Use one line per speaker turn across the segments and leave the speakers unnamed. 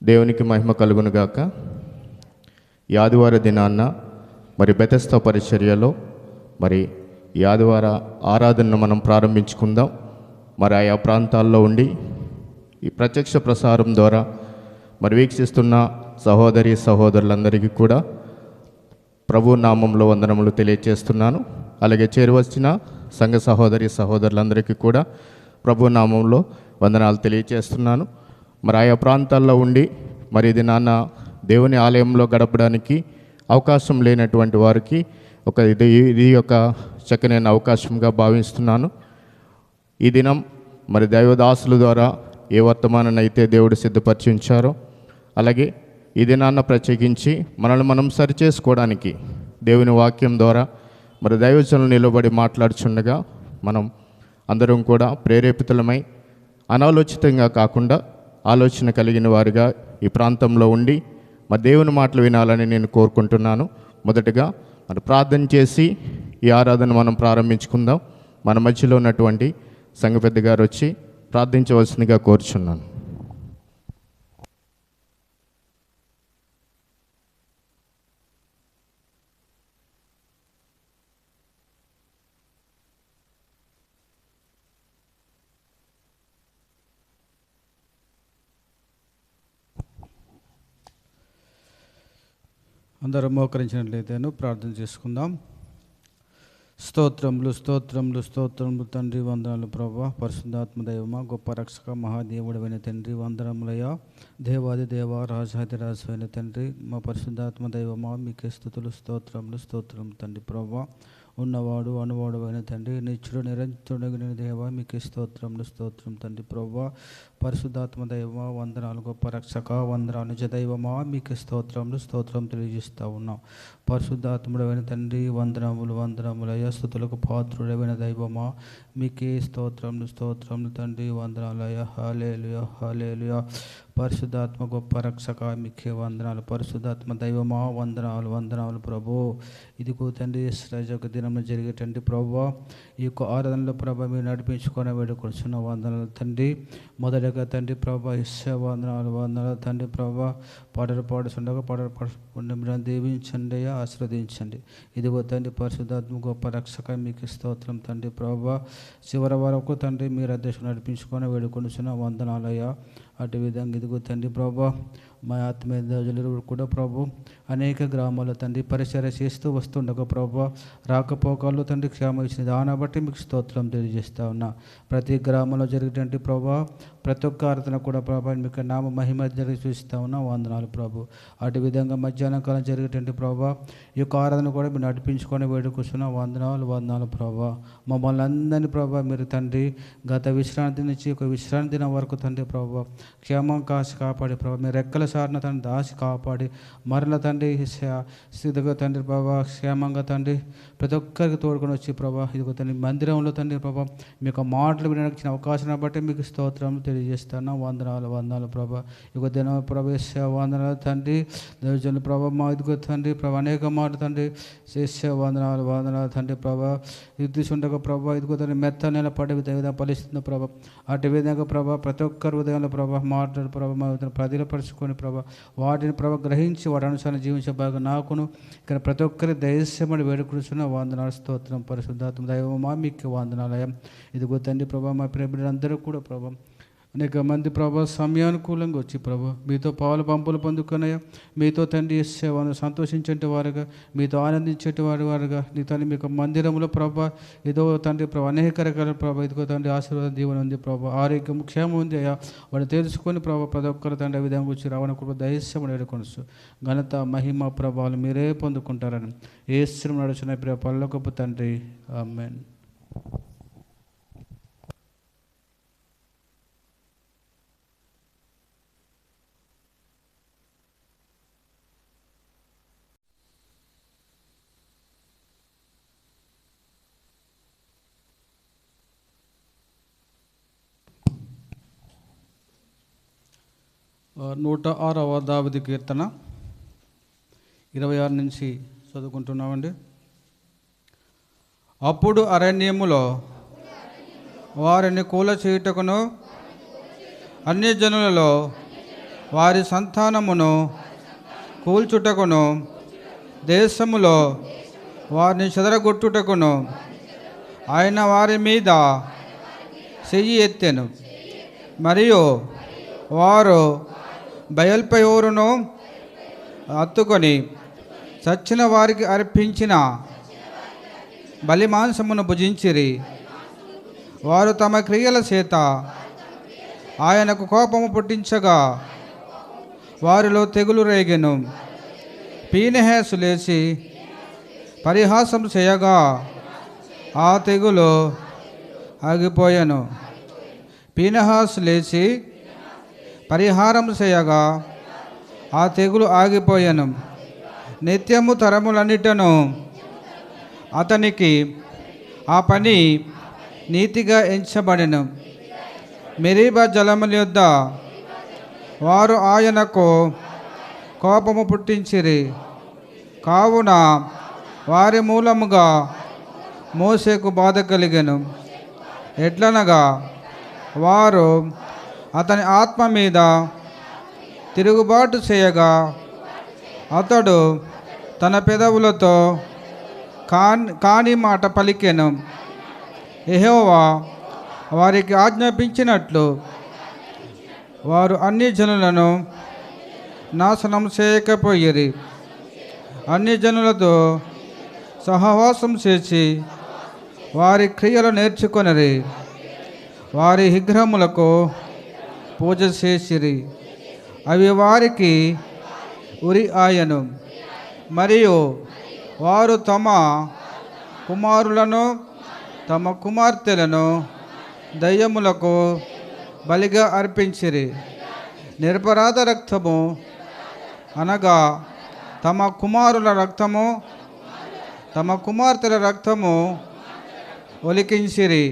దేవునికి మహిమ కలుగునుగాక. ఈ ఆదివార దినాన్న మరి బెతెస్దా పరిచర్యలో మరి ఈ ఆదివార ఆరాధనను మనం ప్రారంభించుకుందాం. మరి ఆయా ప్రాంతాల్లో ఉండి ఈ ప్రత్యక్ష ప్రసారం ద్వారా మరి వీక్షిస్తున్న సహోదరి సహోదరులందరికీ కూడా ప్రభు నామంలో వందనములు తెలియజేస్తున్నాను. అలాగే చేరువచ్చిన సంఘ సహోదరి సహోదరులందరికీ కూడా ప్రభు నామంలో వందనాలు తెలియజేస్తున్నాను. మరి ఆయా ప్రాంతాల్లో ఉండి మరి ఇది నాన్న దేవుని ఆలయంలో గడపడానికి అవకాశం లేనటువంటి వారికి ఇది ఒక చక్కనైన అవకాశంగా భావిస్తున్నాను. ఈ దినం మరి దైవదాసుల ద్వారా ఏ వర్తమానాన్ని అయితే దేవుడు సిద్ధపరిచి ఉంచారో అలాగే ఈ దినాన్న ప్రత్యేకించి మనల్ని మనం సరిచేసుకోవడానికి దేవుని వాక్యం ద్వారా మరి దైవజనులు నిలబడి మాట్లాడుచుండగా మనం అందరం కూడా ప్రేరేపితులమై అనాలోచితంగా కాకుండా ఆలోచన కలిగిన వారిగా ఈ ప్రాంతంలో ఉండి మరి దేవుని మాటలు వినాలని నేను కోరుకుంటున్నాను. మొదటగా మరి ప్రార్థన చేసి ఈ ఆరాధన మనం ప్రారంభించుకుందాం. మన మధ్యలో ఉన్నటువంటి సంఘ పెద్ద గారు వచ్చి ప్రార్థించవలసిందిగా కోరుచున్నాను.
అందరూ మోకరించినట్లయితేను ప్రార్థన చేసుకుందాం. స్తోత్రములు స్తోత్రములు స్తోత్రములు తండ్రి, వందనాలు ప్రభువా. పరిశుద్ధాత్మ దైవమా, గొప్ప రక్షక మహాదేవుడైన తండ్రి, వందనములయ్యా. దేవాది దేవ రాజాది రాజైన తండ్రి, మా పరిశుద్ధాత్మ దైవమా, మీకే స్తుతులు స్తోత్రములు స్తోత్రములు తండ్రి ప్రభువా. ఉన్నవాడు అనువాడు అయిన తండ్రి, నిత్యుడు నిరంతరుడైన దేవ, మీకే స్తోత్రములు స్తోత్రం తండ్రి ప్రభువా. పరిశుద్ధాత్మ దైవమా, వందనాలు గొప్ప రక్షక, వందనాలు నిజ దైవమా, మీకే స్తోత్రములు స్తోత్రం తెలియజేస్తూ ఉన్నాం. పరిశుద్ధాత్ముడైన తండ్రి, వందనములు వందనములయ్యా. స్తుతులకు పాత్రుడైన దైవమా, మీకే స్తోత్రములు స్తోత్రములు తండ్రి, వందనాలయ్యా. హల్లెలూయా హల్లెలూయా. పరిశుద్ధాత్మ గొప్ప రక్షక, మీకే వందనాలు. పరిశుద్ధాత్మ దైవమా, వందనాలు వందనాలు ప్రభు. ఇదిగో తండ్రి, ఒక దినంలో జరిగేటండి ప్రభు, ఈ యొక్క ఆరాధనలో ప్రభు మీరు నడిపించుకొని వేడుకొచ్చిన వందనాలు తండ్రి. మొదటగా తండ్రి ప్రభు ఇచ్చే వందనాలు వందనాలు తండ్రి ప్రభు. పాటలు పాడుతుండగా పాటలు పాడుకుంటే మీరు దీవించండి, ఆశీర్వదించండి. ఇదిగో తండ్రి, పరిశుద్ధాత్మ గొప్ప రక్షక, మీకు స్తోత్రం తండ్రి ప్రభు. చివరి వరకు తండ్రి మీరు అధ్యక్షులు నడిపించుకొని వేడుకొనిచిన వందనాలయ్యా. అటు విధంగా ఇదిగో తండ్రి ప్రభు, మా ఆత్మీయ దైవజనులు కూడా ప్రభు అనేక గ్రామాల్లో తండ్రి పరిచర్య చేస్తూ వస్తుండగా ప్రభు, రాకపోకల్లో తండ్రి క్షేమ ఇచ్చిన దాన్ని బట్టి మీకు స్తోత్రం తెలియజేస్తా ఉన్నా. ప్రతి గ్రామంలో జరిగేటువంటి ప్రభు, ప్రతి ఒక్క ఆరాధన కూడా ప్రభు మీకు నామ మహిమ జరిగి చూస్తూ ఉన్నా వందనాలు ప్రభు. అటు విధంగా మధ్యాహ్నం కాలం జరిగేటువంటి ప్రభు, ఈ యొక్క ఆరాధన కూడా మీరు నడిపించుకొని వేడుకొస్తున్న వందనాలు వందనాలు ప్రభు. మమ్మల్ని అందరినీ ప్రభు మీరు తండ్రి గత విశ్రాంతి నుంచి ఒక విశ్రాంతి దినం వరకు తండ్రి ప్రభు క్షేమం కాసి కాపాడి ప్రభు, మీరు రెక్కల సారిన తండ్రి దాచి కాపాడి మరల తండ్రి స్థితిగా తండ్రి ప్రభా క్షేమంగా తండ్రి ప్రతి ఒక్కరికి తోడుకొని వచ్చి ప్రభా ఇదిగో తండ్రి మందిరంలో తండ్రి ప్రభా మీకు మాటలు వినడానికి ఇచ్చిన అవకాశాన్ని బట్టి మీకు స్తోత్రం తెలియజేస్తాను. వందనాలు వందనాలు ప్రభా. ఇదిగో దిన ప్రవేశ వందనాలు తండ్రి, దైవజనులు ప్రభా మా ఇదిగో తండ్రి ప్రభా అనేక మాటలు తండ్రి చేసే వందనాలు వందనాలు తండ్రి ప్రభా. యుద్ధుండగా ప్రభా ఇదిగో తండ్రి మెత్త నెల పడే విధంగా ఫలిస్తుంది ప్రభా. అటు విధంగా ప్రభా ప్రతి ఒక్కరి ఉదయంలో ప్రభా మాట్లాడు ప్రభా మా ప్రజలపరుచుకొని ప్రభా వాటిని ప్రభా గ్రహించి వాటి అనుసారం జీవించే బాగా నాకును ఇక్కడ ప్రతి ఒక్కరి దయచేయమని వేడుకుంటున్న వందనాలు స్తోత్రం. పరిశుద్ధాత్మ దైవమా మీకు వందనాలయం. ఇదిగో తండ్రి ప్రభా మా ప్రేమిలందరూ కూడా ప్రభా అనేక మంది ప్రభా సమయానుకూలంగా వచ్చి ప్రభా మీతో పాలు పంపులు పొందుకున్నాయా, మీతో తండ్రి ఇచ్చేవారు సంతోషించే వారుగా మీతో ఆనందించేటి వారుగా నీ తండ్రి మీకు మందిరంలో ప్రభా ఏదో తండ్రి ప్రభా అనేక రకాల ప్రభా ఇదిగో తండ్రి ఆశీర్వాదం దీవెన ఉంది ప్రభా, ఆరోగ్యం క్షేమం ఉంది అయ్యా. వాడు తెలుసుకొని ప్రభా ప్రతి ఒక్కరు తండ్రి విధంగా వచ్చి రావణ కృప దయచేయమని వేడుకొనొచ్చు. ఘనత మహిమ ప్రభావాలు మీరే పొందుకుంటారని యేసు నడుచున్న ప్రియ పరలోకపు తండ్రి ఆమేన్. నూట 6వ దావీదు కీర్తన 26 నుంచి చదువుకుంటున్నామండి. అప్పుడు అరణ్యములో వారిని కూల చేయుటకును అన్యజనులలో వారి సంతానమును కూల్చుటకును దేశములో వారిని చెదరగొట్టుటకును ఆయన వారి మీద చెయ్యి ఎత్తెను. మరియు వారు బయల్పెయోరును హత్తుకొని చచ్చిన వారికి అర్పించిన బలిమాంసమును భుజించిరి. వారు తమ క్రియల చేత ఆయనకు కోపము పుట్టించగా వారిలో తెగులు రేగెను. పీనెహాసు లేచి పరిహాసం చేయగా ఆ తెగులు ఆగిపోయాను. పీనెహాసు లేచి పరిహారం చేయగా ఆ తెగులు ఆగిపోయాను. నిత్యము తరములన్నిటను అతనికి ఆ పని నీతిగా ఎంచబడెను. మెరీబా జలముల యొద్ద వారు ఆయనకు కోపము పుట్టించిరి. కావున వారి మూలముగా మోసేకు బాధ కలిగెను. ఎట్లనగా వారు అతని ఆత్మ మీద తిరుగుబాటు చేయగా అతడు తన పెదవులతో కాని మాట పలికెను. యెహోవా వారికి ఆజ్ఞాపించినట్లు వారు అన్ని జనులను నాశనం చేయకపోయిరి. అన్ని జనులతో సహవాసం చేసి వారి క్రియలు నేర్చుకొనిరి. వారి విగ్రహములకు పూజ చేసిరి. అవి వారికి ఉరి ఆయను. మరియు వారు తమ కుమారులను తమ కుమార్తెలను దయ్యములకు బలిగా అర్పించిరి. నిరపరాధ రక్తము అనగా తమ కుమారుల రక్తము తమ కుమార్తెల రక్తము ఒలికించిరి.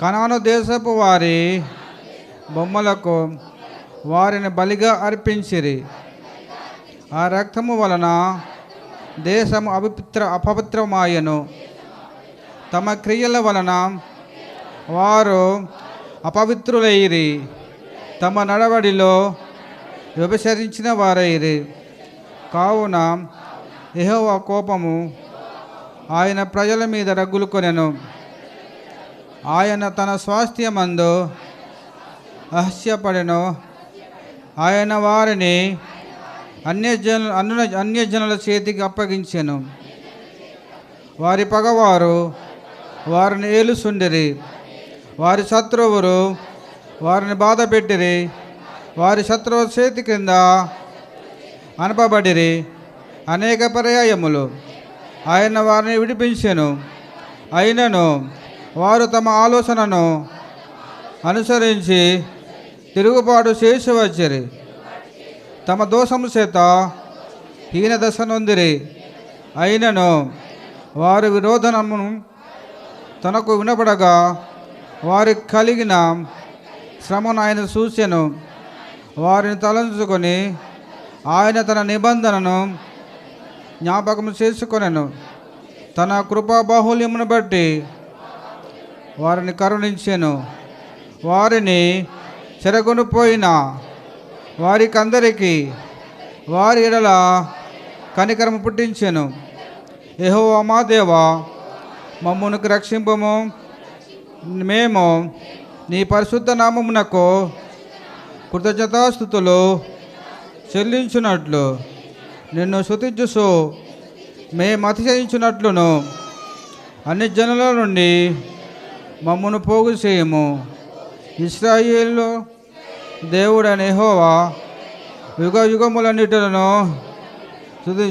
కనాను దేశపు వారి బొమ్మలకు వారిని బలిగా అర్పించిరి. ఆ రక్తము వలన దేశము అపవిత్రమాయను. తమ క్రియల వలన వారు అపవిత్రులైరి. తమ నడవడిలో వ్యభిచరించిన వారైరి. కావున యెహోవా కోపము ఆయన ప్రజల మీద రగులుకొనెను. ఆయన తన స్వాస్థ్యమందు అహస్యపడెను. ఆయన వారిని అన్యజనుల చేతికి అప్పగించెను. వారి పగవారు వారిని ఏలుసుండిరి. వారి శత్రువులు వారిని బాధ పెట్టిరి. వారి శత్రువు చేతి క్రింద అనపబడిరి. అనేక పర్యాయములు ఆయన వారిని విడిపించెను. అయినను వారు తమ ఆలోచనను అనుసరించి తిరుగుబాటు చేసి వచ్చిరి. తమ దోషము చేత హీన దశ నొందిరి. అయినను వారి విరోధనమును తనకు వినపడగా వారికి కలిగిన శ్రమను ఆయన చూసెను. వారిని తలంచుకొని ఆయన తన నిబంధనను జ్ఞాపకం చేసుకొనెను. తన కృపా బాహుల్యమును బట్టి వారిని కరుణించెను. వారిని చెరగొనిపోయిన వారికందరికీ వారి ఎడల కనికరము పుట్టించెను. యెహోవా మా దేవా, మమ్మును రక్షింపము. మేము నీ పరిశుద్ధ నామమునకు కృతజ్ఞతాస్తుతులు చెల్లించున్నట్లు నిన్ను స్తుతించుచు మేము అతిశయించున్నట్లును అన్ని జనుల నుండి మమ్మను పోగు చేయము. ఇశ్రాయేలు దేవుడైన యెహోవా యుగ యుగములన్నిటిలను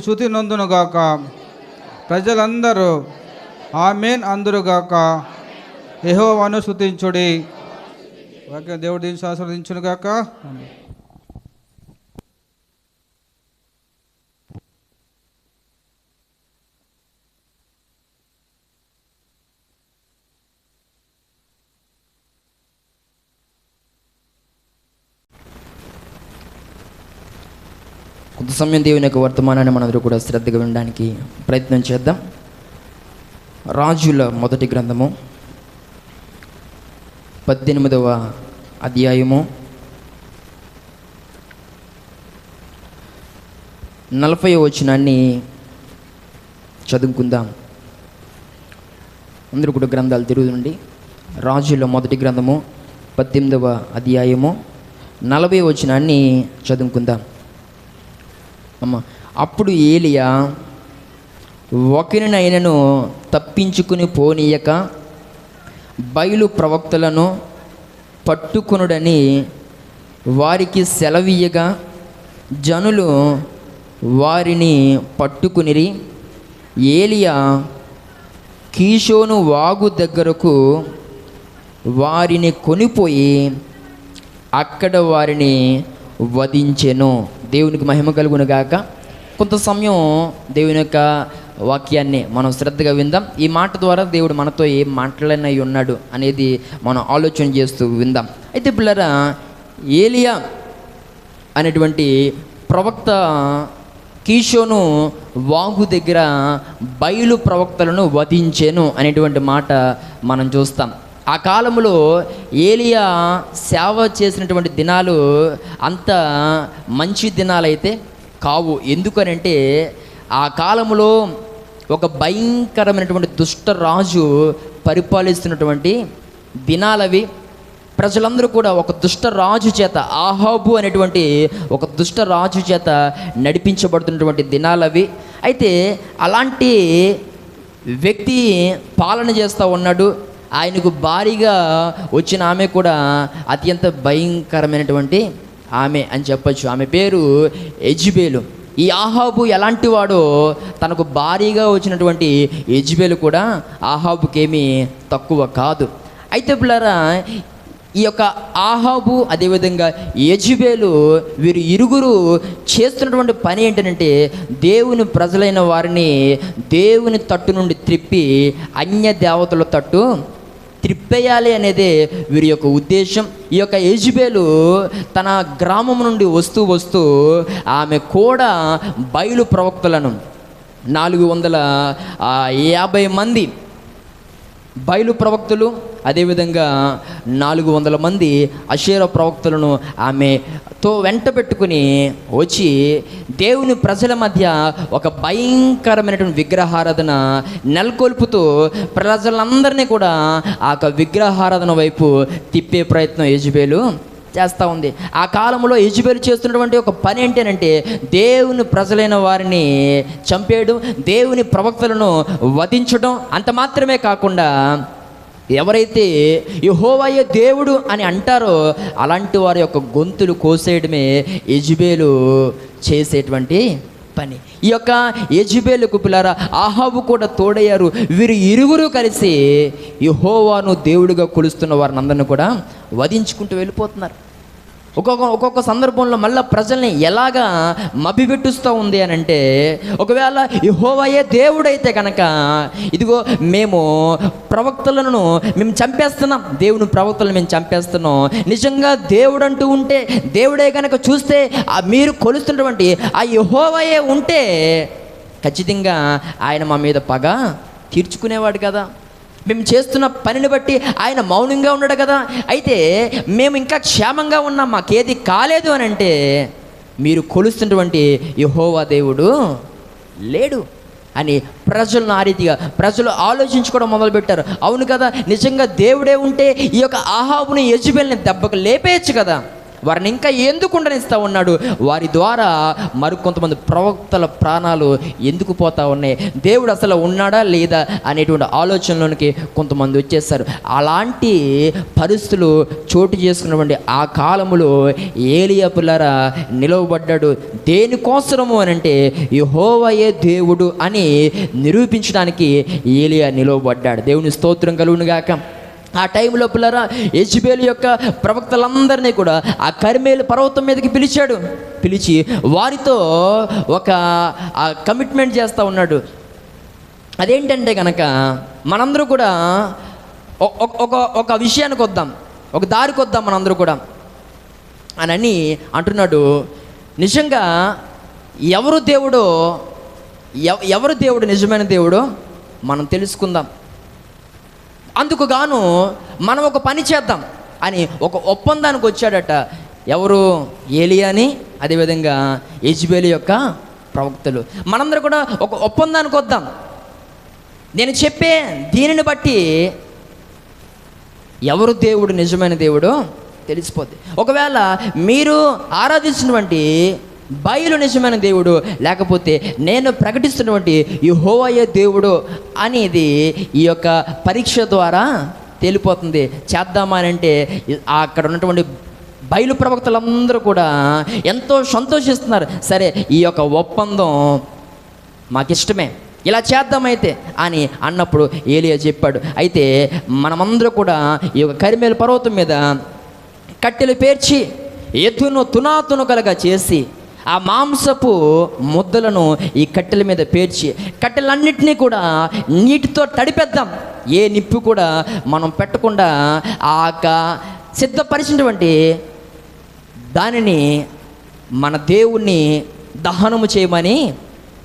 స్తుతి నొందునుగాక. ప్రజలందరూ ఆమేన్ అందురుగాక. యెహోవాను స్తుతించుడి. వాక్యం దేవుడు దీన్ని ఆశీర్వదించునుగాక.
కొంత సమయం దేవుని యొక్క వర్తమానాన్ని మనందరూ కూడా శ్రద్ధగా వినడానికి ప్రయత్నం చేద్దాం. రాజుల మొదటి గ్రంథము 18వ అధ్యాయము 40వ వచనాన్ని చదువుకుందాం. అందరూ కూడా గ్రంథాలు తిరుగుతుండి. రాజుల మొదటి గ్రంథము 18వ అధ్యాయము 40వ వచనాన్ని చదువుకుందాం. అప్పుడు ఏలియా ఒకరినైనను తప్పించుకుని పోనీయక బయలు ప్రవక్తలను పట్టుకొనుడని వారికి సెలవీయగా జనులు వారిని పట్టుకునిరి. ఏలియా కీషోను వాగు దగ్గరకు వారిని కొనిపోయి అక్కడ వారిని వధించెను. దేవునికి మహిమ కలుగును గాక. కొంత సమయం దేవుని యొక్క వాక్యాన్ని మనం శ్రద్ధగా విందాం. ఈ మాట ద్వారా దేవుడు మనతో ఏం మాట్లాడనై ఉన్నాడు అనేది మనం ఆలోచన చేస్తూ విందాం. అయితే పిల్లరా, ఏలియా అనేటువంటి ప్రవక్త కీషోను వాగు దగ్గర బయలు ప్రవక్తలను వధించెను అనేటువంటి మాట మనం చూస్తాం. ఆ కాలంలో ఏలియా సేవ చేసినటువంటి దినాలు అంత మంచి దినాలైతే కావు. ఎందుకనంటే ఆ కాలంలో ఒక భయంకరమైనటువంటి దుష్టరాజు పరిపాలిస్తున్నటువంటి దినాలవి. ప్రజలందరూ కూడా ఒక దుష్టరాజు చేత, ఆహాబు అనేటువంటి ఒక దుష్టరాజు చేత నడిపించబడుతున్నటువంటి దినాలవి. అయితే అలాంటి వ్యక్తి పాలన చేస్తూ ఉన్నాడు. ఆయనకు భారీగా వచ్చిన ఆమె కూడా అత్యంత భయంకరమైనటువంటి ఆమె అని చెప్పచ్చు. ఆమె పేరు యెజెబెలు. ఈ ఆహాబు ఎలాంటి వాడో తనకు భారీగా వచ్చినటువంటి యెజెబెలు కూడా ఆహాబుకేమీ తక్కువ కాదు. అయితే పిల్లరా, ఈ యొక్క ఆహాబు అదేవిధంగా యెజెబెలు వీరు ఇరుగురు చేస్తున్నటువంటి పని ఏంటంటే దేవుని ప్రజలైన వారిని దేవుని తట్టు నుండి త్రిప్పి అన్య దేవతల తట్టు త్రిప్పేయాలి అనేదే వీరి యొక్క ఉద్దేశం. ఈ యొక్క యెజెబెలు తన గ్రామం నుండి వస్తూ ఆమె కూడా బయలు ప్రవక్తలను 450 మంది బయలు ప్రవక్తలు, అదేవిధంగా 400 మంది అషేరా ప్రవక్తలను ఆమెతో వెంట పెట్టుకుని వచ్చి దేవుని ప్రజల మధ్య ఒక భయంకరమైనటువంటి విగ్రహారాధన నెలకొల్పుతూ ప్రజలందరినీ కూడా ఆ విగ్రహారాధన వైపు తిప్పే ప్రయత్నం యెజెబెలు చేస్తూ ఉంది. ఆ కాలంలో యెజెబెలు చేస్తున్నటువంటి ఒక పని ఏంటంటే దేవుని ప్రజలైన వారిని చంపేయడం, దేవుని ప్రవక్తలను వధించడం. అంత మాత్రమే కాకుండా ఎవరైతే యెహోవాయే దేవుడు అని అంటారో అలాంటి వారి యొక్క గొంతులు కోసేయడమే యెజెబెలు చేసేటువంటి పని. ఈ యొక్క యెజెబెలుకు పిల్లరా ఆహాబు కూడా తోడయ్యారు. వీరు ఇరుగురు కలిసి యెహోవాను దేవుడిగా కొలుస్తున్న వారిని అందరిని కూడా వధించుకుంటూ వెళ్ళిపోతున్నారు. ఒక్కొక్క సందర్భంలో మళ్ళీ ప్రజల్ని ఎలాగా మభ్యపెట్టుస్తూ ఉంది అని అంటే, ఒకవేళ యెహోవాయే దేవుడైతే కనుక ఇదిగో మేము ప్రవక్తలను మేము చంపేస్తున్నాం, దేవుని ప్రవక్తలను మేము చంపేస్తున్నాం, నిజంగా దేవుడు అంటూ ఉంటే దేవుడే కనుక చూస్తే మీరు కొలుస్తున్నటువంటి ఆ యెహోవాయే ఉంటే ఖచ్చితంగా ఆయన మా మీద పగ తీర్చుకునేవాడు కదా, మేము చేస్తున్న పనిని బట్టి ఆయన మౌనంగా ఉన్నాడు కదా, అయితే మేము ఇంకా క్షేమంగా ఉన్నాం, మాకేది కాలేదు అని అంటే మీరు కొలుస్తున్నటువంటి యెహోవా దేవుడు లేడు అని ప్రజలను ఆ రీతిగా ప్రజలు ఆలోచించుకోవడం మొదలుపెట్టారు. అవును కదా, నిజంగా దేవుడే ఉంటే ఈ యొక్క ఆహాబుని యెజెబెల్ని దెబ్బకు లేపేయచ్చు కదా, వారిని ఇంకా ఎందుకు ఉండనిస్తూ ఉన్నాడు, వారి ద్వారా మరికొంతమంది ప్రవక్తల ప్రాణాలు ఎందుకు పోతా ఉన్నాయి, దేవుడు అసలు ఉన్నాడా లేదా అనేటువంటి ఆలోచనలోనికి కొంతమంది వచ్చేస్తారు. అలాంటి పరిస్థితులు చోటు చేసుకున్నటువంటి ఆ కాలంలో ఏలియా పిల్లరా నిలవబడ్డాడు. దేనికోసము అని అంటే యెహోవాయే దేవుడు అని నిరూపించడానికి ఏలియా నిలవబడ్డాడు. దేవుని స్తోత్రం కలుగును గాక. ఆ టైంలో పిల్లరా యెజెబెలు యొక్క ప్రవక్తలందరినీ కూడా ఆ కర్మేలు పర్వతం మీదకి పిలిచాడు. పిలిచి వారితో ఒక కమిట్మెంట్ చేస్తూ ఉన్నాడు. అదేంటంటే కనుక మనందరూ కూడా ఒక విషయానికి వద్దాం, ఒక దారికి వద్దాం మనందరూ కూడా అని అంటున్నాడు. నిజంగా ఎవరు దేవుడు నిజమైన దేవుడో మనం తెలుసుకుందాం. అందుకు గాను మనం ఒక పని చేద్దాం అని ఒక ఒప్పందానికి వచ్చాడట. ఎవరు? ఏలియాని, అదేవిధంగా యెజెబెలు యొక్క ప్రవక్తలు. మనందరూ కూడా ఒక ఒప్పందానికి వద్దాం. నేను చెప్పే దీనిని బట్టి ఎవరు దేవుడు, నిజమైన దేవుడో తెలిసిపోద్ది. ఒకవేళ మీరు ఆరాధించినటువంటి బయలు నిజమైన దేవుడు, లేకపోతే నేను ప్రకటిస్తున్నటువంటి యెహోవాయే దేవుడు అనేది ఈ యొక్క పరీక్ష ద్వారా తేలిపోతుంది. చేద్దామా అని అంటే అక్కడ ఉన్నటువంటి బయలు ప్రవక్తలందరూ కూడా ఎంతో సంతోషిస్తున్నారు. సరే, ఈ యొక్క ఒప్పందం మాకిష్టమే, ఇలా చేద్దామైతే అని అన్నప్పుడు ఏలియా చెప్పాడు, అయితే మనమందరూ కూడా ఈ యొక్క కరిమేలు పర్వతం మీద కట్టెలు పేర్చి ఎద్దును తునాతునకలుగా చేసి ఆ మాంసపు ముద్దలను ఈ కట్టెల మీద పేర్చి కట్టెలన్నింటినీ కూడా నీటితో తడిపేద్దాం. ఏ నిప్పు కూడా మనం పెట్టకుండా ఆ యొక్క సిద్ధపరిచినటువంటి దానిని మన దేవుణ్ణి దహనము చేయమని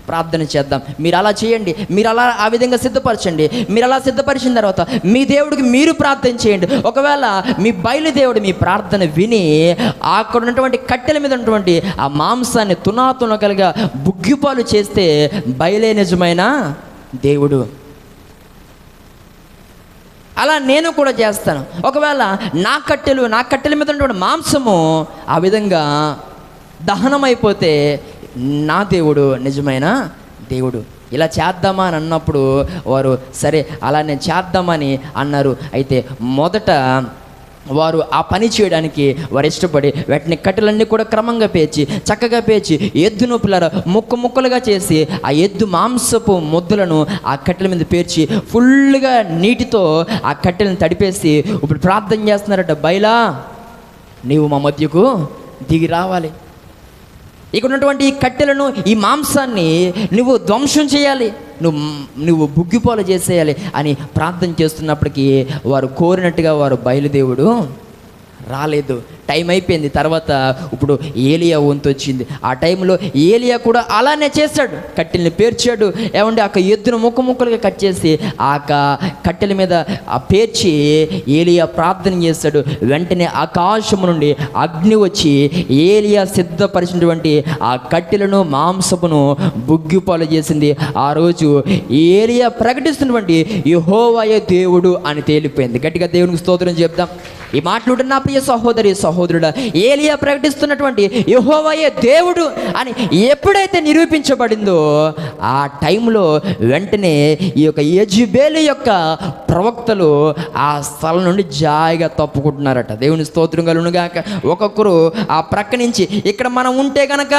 ప్రార్థన చేద్దాం. మీరు అలా చేయండి, మీరు అలా ఆ విధంగా సిద్ధపరచండి. మీరు అలా సిద్ధపరిచిన తర్వాత మీ దేవుడికి మీరు ప్రార్థన చేయండి. ఒకవేళ మీ బయలుదేవుడు మీ ప్రార్థన విని అక్కడ ఉన్నటువంటి కట్టెల మీద ఉన్నటువంటి ఆ మాంసాన్ని తునాతునకలుగా బుగ్గిపాలు చేస్తే బయలే నిజమైన దేవుడు. అలా నేను కూడా చేస్తాను. ఒకవేళ నా కట్టెల మీద ఉన్నటువంటి మాంసము ఆ విధంగా దహనమైపోతే నా దేవుడు నిజమైన దేవుడు. ఇలా చేద్దామా అని అన్నప్పుడు వారు సరే అలా నేను చేద్దామని అన్నారు. అయితే మొదట వారు ఆ పని చేయడానికి వారు ఇష్టపడి వాటిని కట్టెలన్నీ కూడా క్రమంగా పేర్చి చక్కగా పేర్చి ఎద్దు నొప్పులారా ముక్కలుగా చేసి ఆ ఎద్దు మాంసపు ముద్దలను ఆ కట్టెల మీద పేర్చి ఫుల్గా నీటితో ఆ కట్టెలను తడిపేసి ఇప్పుడు ప్రార్థన చేస్తున్నారట, బయలా నీవు మా మధ్యకు దిగి రావాలి, ఇక్కడ ఉన్నటువంటి ఈ కట్టెలను ఈ మాంసాన్ని నువ్వు ధ్వంసం చేయాలి, నువ్వు బుగ్గిపోలు చేసేయాలి అని ప్రార్థన చేస్తున్నప్పటికీ వారు కోరినట్టుగా వారు బయలుదేవుడు రాలేదు. టైం అయిపోయింది. తర్వాత ఇప్పుడు ఏలియా వంతు వచ్చింది. ఆ టైంలో ఏలియా కూడా అలానే చేశాడు, కట్టెల్ని పేర్చాడు. ఏమంటే ఆ ఎద్దును ముక్కలుగా కట్ చేసి ఆ కట్టెల మీద ఆ పేర్చి ఏలియా ప్రార్థన చేశాడు. వెంటనే ఆకాశము నుండి అగ్ని వచ్చి ఏలియా సిద్ధపరిచినటువంటి ఆ కట్టెలను మాంసమును బుగ్గిపాలు చేసింది. ఆ రోజు ఏలియా ప్రకటిస్తున్నటువంటి యెహోవాయే దేవుడు అని తేలిపోయింది. గట్టిగా దేవునికి స్తోత్రం చెప్దాం. ఈ మాటలు నా ప్రియ సహోదరుడా, ఏలియా ప్రకటిస్తున్నటువంటి యెహోవాయే దేవుడు అని ఎప్పుడైతే నిరూపించబడిందో ఆ టైంలో వెంటనే ఈ యొక్క యెజెబెలు యొక్క ప్రవక్తలు ఆ స్థలం నుండి జాయిగా తప్పుకుంటున్నారట. దేవుని స్తోత్రం కలుగునుగాక. ఒక్కొక్కరు ఆ ప్రక్క నుంచి ఇక్కడ మనం ఉంటే గనక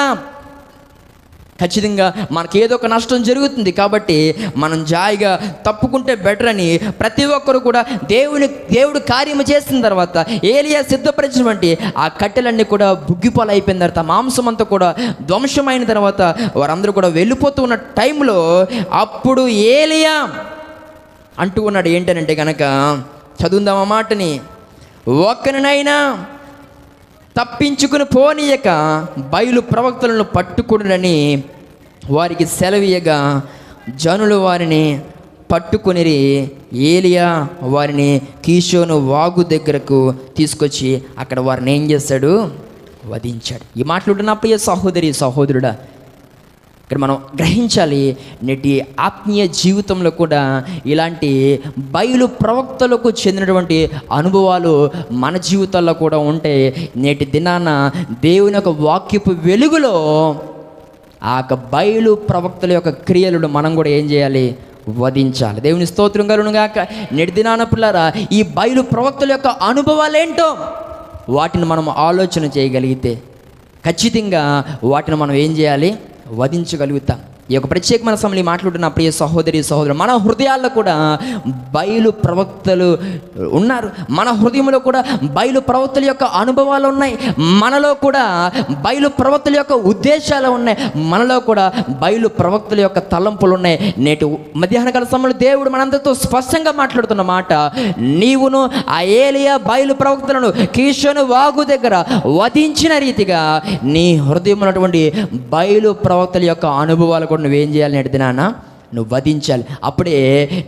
ఖచ్చితంగా మనకి ఏదో ఒక నష్టం జరుగుతుంది, కాబట్టి మనం జాయిగా తప్పుకుంటే బెటర్ అని ప్రతి ఒక్కరు కూడా దేవుడు కార్యము చేసిన తర్వాత ఏలియా సిద్ధపరిచినటువంటి ఆ కట్టెలన్నీ కూడా బుగ్గిపాలు అయిపోయిన తర్వాత మాంసం అంతా కూడా ధ్వంసమైన తర్వాత వారందరూ కూడా వెళ్ళిపోతూ ఉన్న టైంలో అప్పుడు ఏలియా అంటూ ఉన్నాడు. ఏంటనంటే కనుక చదువుదాం ఆ మాటని, ఒక్కరినైనా తప్పించుకుని పోనీయక బయలు ప్రవక్తలను పట్టుకుని వారికి సెలవీయగా జనులు వారిని పట్టుకొనిరి. ఏలియా వారిని కీషోను వాగు దగ్గరకు తీసుకొచ్చి అక్కడ వారిని ఏం చేశాడు? వధించాడు. ఈ మాటలు నా ప్రియ సహోదరుడా, ఇక్కడ మనం గ్రహించాలి, నేటి ఆత్మీయ జీవితంలో కూడా ఇలాంటి బయలు ప్రవక్తలకు చెందినటువంటి అనుభవాలు మన జీవితాల్లో కూడా ఉంటే నేటి దినాన దేవుని యొక్క వాక్యపు వెలుగులో ఆ యొక్క బయలు ప్రవక్తల యొక్క క్రియలను మనం కూడా ఏం చేయాలి? వధించాలి. దేవుని స్తోత్రం కలుగునుగాక. నేటి దినాన పిల్లరా, ఈ బయలు ప్రవక్తల యొక్క అనుభవాలు ఏంటో వాటిని మనం ఆలోచన చేయగలిగితే ఖచ్చితంగా వాటిని మనం ఏం చేయాలి? వధించగలుగుతాం. ఈ యొక్క ప్రత్యేకమైన సమయంలో మాట్లాడుతున్న ప్రియ సహోదరుడు, మన హృదయాల్లో కూడా బయలు ప్రవక్తలు ఉన్నారు. మన హృదయంలో కూడా బయలు ప్రవక్తల యొక్క అనుభవాలు ఉన్నాయి. మనలో కూడా బయలు ప్రవక్తల యొక్క ఉద్దేశాలు ఉన్నాయి. మనలో కూడా బయలు ప్రవక్తల యొక్క తలంపులు ఉన్నాయి. నేటి మధ్యాహ్నకాల సమయంలో దేవుడు మనందరితో స్పష్టంగా మాట్లాడుతున్న మాట, నీవును ఆ ఏలియా బయలు ప్రవక్తలను కీషోను వాగు దగ్గర వధించిన రీతిగా నీ హృదయంలో ఉన్నటువంటి బయలు ప్రవక్తల యొక్క అనుభవాలు కూడా నువ్వేం చేయాలి? నేటి దినాన నువ్వు వధించాలి. అప్పుడే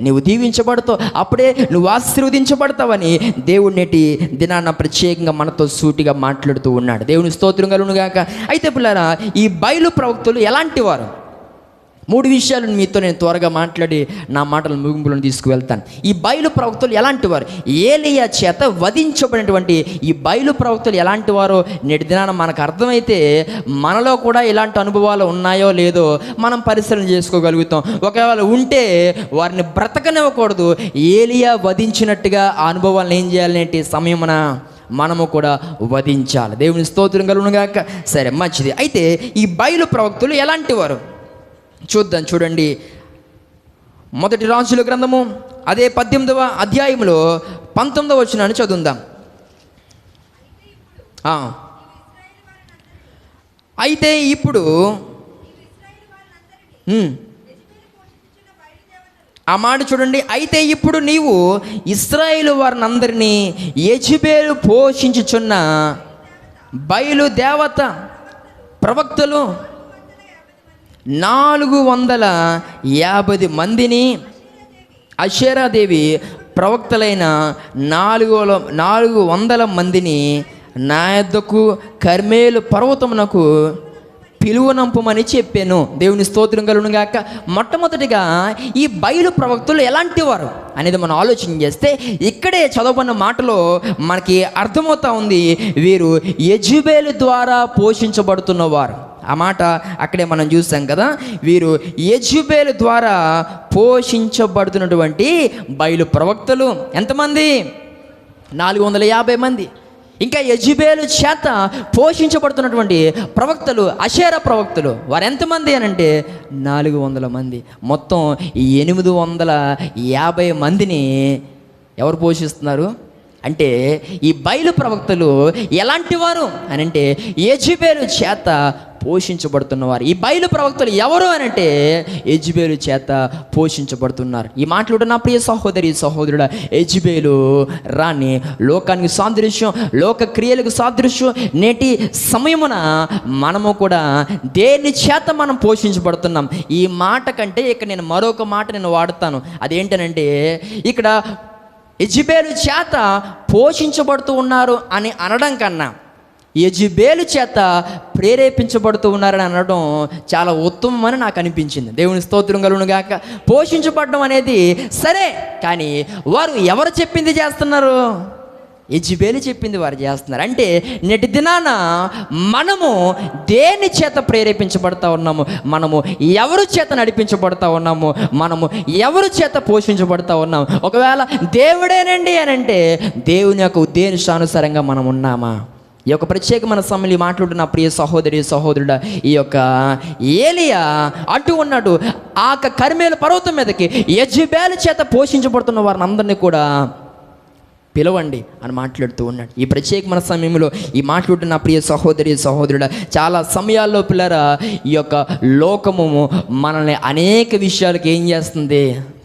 నువ్వు దీవించబడతావు, అప్పుడే నువ్వు ఆశీర్వదించబడతావని దేవుడు నేటి దినాన్న ప్రత్యేకంగా మనతో సూటిగా మాట్లాడుతూ ఉన్నాడు. దేవుని స్తోత్రం కలుగును గాక. అయితే పిల్లరా, ఈ బయలు ప్రవక్తలు ఎలాంటి వారు? 3 విషయాలను మీతో నేను త్వరగా మాట్లాడి నా మాటల ముగింపులను తీసుకువెళ్తాను. ఈ బయలు ప్రవక్తలు ఎలాంటి వారు? ఏలియా చేత వధించబడినటువంటి ఈ బయలు ప్రవక్తలు ఎలాంటి వారో నేటి దినాన మనకు అర్థమైతే మనలో కూడా ఇలాంటి అనుభవాలు ఉన్నాయో లేదో మనం పరిశీలన చేసుకోగలుగుతాం. ఒకవేళ ఉంటే వారిని బ్రతకనివ్వకూడదు. ఏలియా వధించినట్టుగా ఆ అనుభవాలను ఏం చేయాలంటే సమయమున మనము కూడా వధించాలి. దేవుని స్తోత్రం కలుగునుగాక. సరే, మంచిది. అయితే ఈ బయలు ప్రవక్తలు ఎలాంటి వారు చూద్దాం. చూడండి, 1 రాజుల గ్రంథము అదే 18వ అధ్యాయంలో 19వ వచనాన్ని చదువుదాం. అయితే ఇప్పుడు ఆ మాట చూడండి. అయితే ఇప్పుడు నీవు ఇశ్రాయేలు వారిని అందరినీ యెజెబెలు పోషించుచున్న బయలు దేవత ప్రవక్తలు 450 మందిని, అషేరాదేవి ప్రవక్తలైన 400 మందిని నా యొద్దకు కర్మేలు పర్వతమునకు పిలువనంపమని చెప్పాను. దేవుని స్తోత్రం కలుగును గాక. మొట్టమొదటిగా ఈ బయలు ప్రవక్తలు ఎలాంటి వారు అనేది మనం ఆలోచన చేస్తే ఇక్కడే చదవబడిన మాటలో మనకి అర్థమవుతా ఉంది, వీరు యెజెబెలు ద్వారా పోషించబడుతున్నవారు. ఆ మాట అక్కడే మనం చూసాం కదా. వీరు యెజెబెలు ద్వారా పోషించబడుతున్నటువంటి బయలు ప్రవక్తలు ఎంతమంది? 450 మంది. ఇంకా యెజెబెలు చేత పోషించబడుతున్నటువంటి ప్రవక్తలు, అషేరా ప్రవక్తలు, వారు ఎంతమంది అని అంటే 400 మంది. మొత్తం 850 మందిని ఎవరు పోషిస్తున్నారు అంటే ఈ బయలు ప్రవక్తలు ఎలాంటి వారు అని అంటే యెజెబెలు చేత పోషించబడుతున్నవారు. ఈ బయలు ప్రవక్తలు ఎవరు అని అంటే యెజెబెలు చేత పోషించబడుతున్నారు. ఈ మాటలు నా ప్రియ సహోదరి సహోదరుడా, యెజెబెలు రాని లోకానికి సాదృశ్యం, లోక క్రియలకు సాదృశ్యం. నేటి సమయమున మనము కూడా దేని చేత మనం పోషించబడుతున్నాం? ఈ మాట కంటే ఇక్కడ నేను మరొక మాట నేను వాడతాను. అదేంటనంటే ఇక్కడ యెజెబెలు చేత పోషించబడుతూ ఉన్నారు అని అనడం కన్నా యెజెబెలు చేత ప్రేరేపించబడుతూ ఉన్నారని అనడం చాలా ఉత్తమమని నాకు అనిపించింది. దేవుని స్తోత్రం కలుగును గాక. పోషించబడడం అనేది సరే, కానీ వారు ఎవరు చెప్పింది చేస్తున్నారు? యెజెబెలు చెప్పింది వారు చేస్తున్నారు. అంటే నేటి దినాన మనము దేని చేత ప్రేరేపించబడతా ఉన్నాము? మనము ఎవరు చేత నడిపించబడతా ఉన్నాము? మనము ఎవరు చేత పోషించబడతా ఉన్నాము? ఒకవేళ దేవుడేనండి అని అంటే దేవుని యొక్క ఉద్దేశానుసారంగా మనం ఉన్నామా? ఈ యొక్క ప్రత్యేకమైన సమయంలో మాట్లాడుతున్న ప్రియ సహోదరి సహోదరుడా, ఈ యొక్క ఏలియా అటు ఉన్నాడు ఆ కర్మేలు పర్వతం మీదకి యెజెబెలు చేత పోషించబడుతున్న వారిని అందరినీ కూడా పిలవండి అని మాట్లాడుతూ ఉన్నాడు. ఈ ప్రత్యేకమైన సమయంలో ఈ మాట్లాడుతున్న ప్రియ సహోదరి సహోదరుడా, చాలా సమయాల్లో పిల్లరా ఈ యొక్క లోకము మనల్ని అనేక విషయాలకు ఏం చేస్తుంది?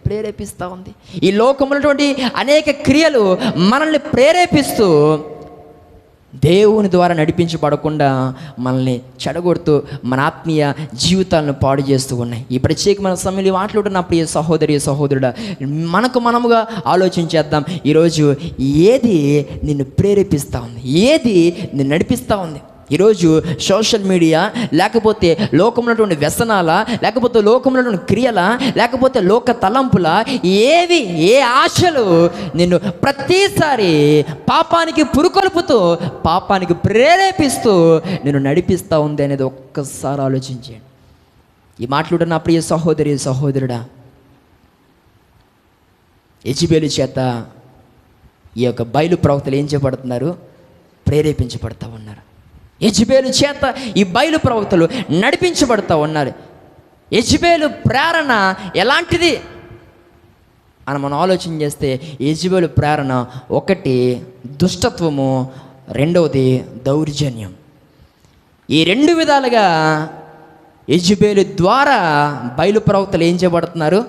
ప్రేరేపిస్తూ ఉంది. ఈ లోకములటువంటి అనేక క్రియలు మనల్ని ప్రేరేపిస్తూ దేవుని ద్వారా నడిపించబడకుండా మనల్ని చెడగొడుతూ మన ఆత్మీయ జీవితాలను పాడు చేస్తూ ఉన్నాయి. ఈ ప్రత్యేకమైన సమయంలో మాట్లాడుతున్న ప్రియ సహోదరి సహోదరుడా, మనముగా ఆలోచించేద్దాం. ఈరోజు ఏది నిన్ను ప్రేరేపిస్తూ ఉంది? ఏది నిన్ను నడిపిస్తూ ఉంది? ఈరోజు సోషల్ మీడియా, లేకపోతే లోకమున్నటువంటి వ్యసనాల, లేకపోతే లోకమున్నటువంటి క్రియల, లేకపోతే లోక తలంపుల, ఏవి ఏ ఆశలు నిన్ను ప్రతిసారి పాపానికి పురుకొల్పుతూ పాపానికి ప్రేరేపిస్తూ నిన్ను నడిపిస్తూ ఉంది అనేది ఒక్కసారి ఆలోచించండి. ఈ మాటలు నా ప్రియ సహోదరి సహోదరుడా, యెజెబెలు చేత ఈ యొక్క బయలు ప్రవక్తలు ఏం చేయబడుతున్నారు? ప్రేరేపించబడతా ఉన్నారు. యెజెబెలు చేత ఈ బయలు ప్రవక్తలు నడిపించబడుతూ ఉన్నారు. యెజెబెలు ప్రేరణ ఎలాంటిది అని మనం ఆలోచన చేస్తే యెజెబెలు ప్రేరణ ఒకటి దుష్టత్వము, రెండవది దౌర్జన్యం. ఈ 2 విధాలుగా యెజెబెలు ద్వారా బయలు ప్రవక్తలు ఏం చేయబడుతున్నారు?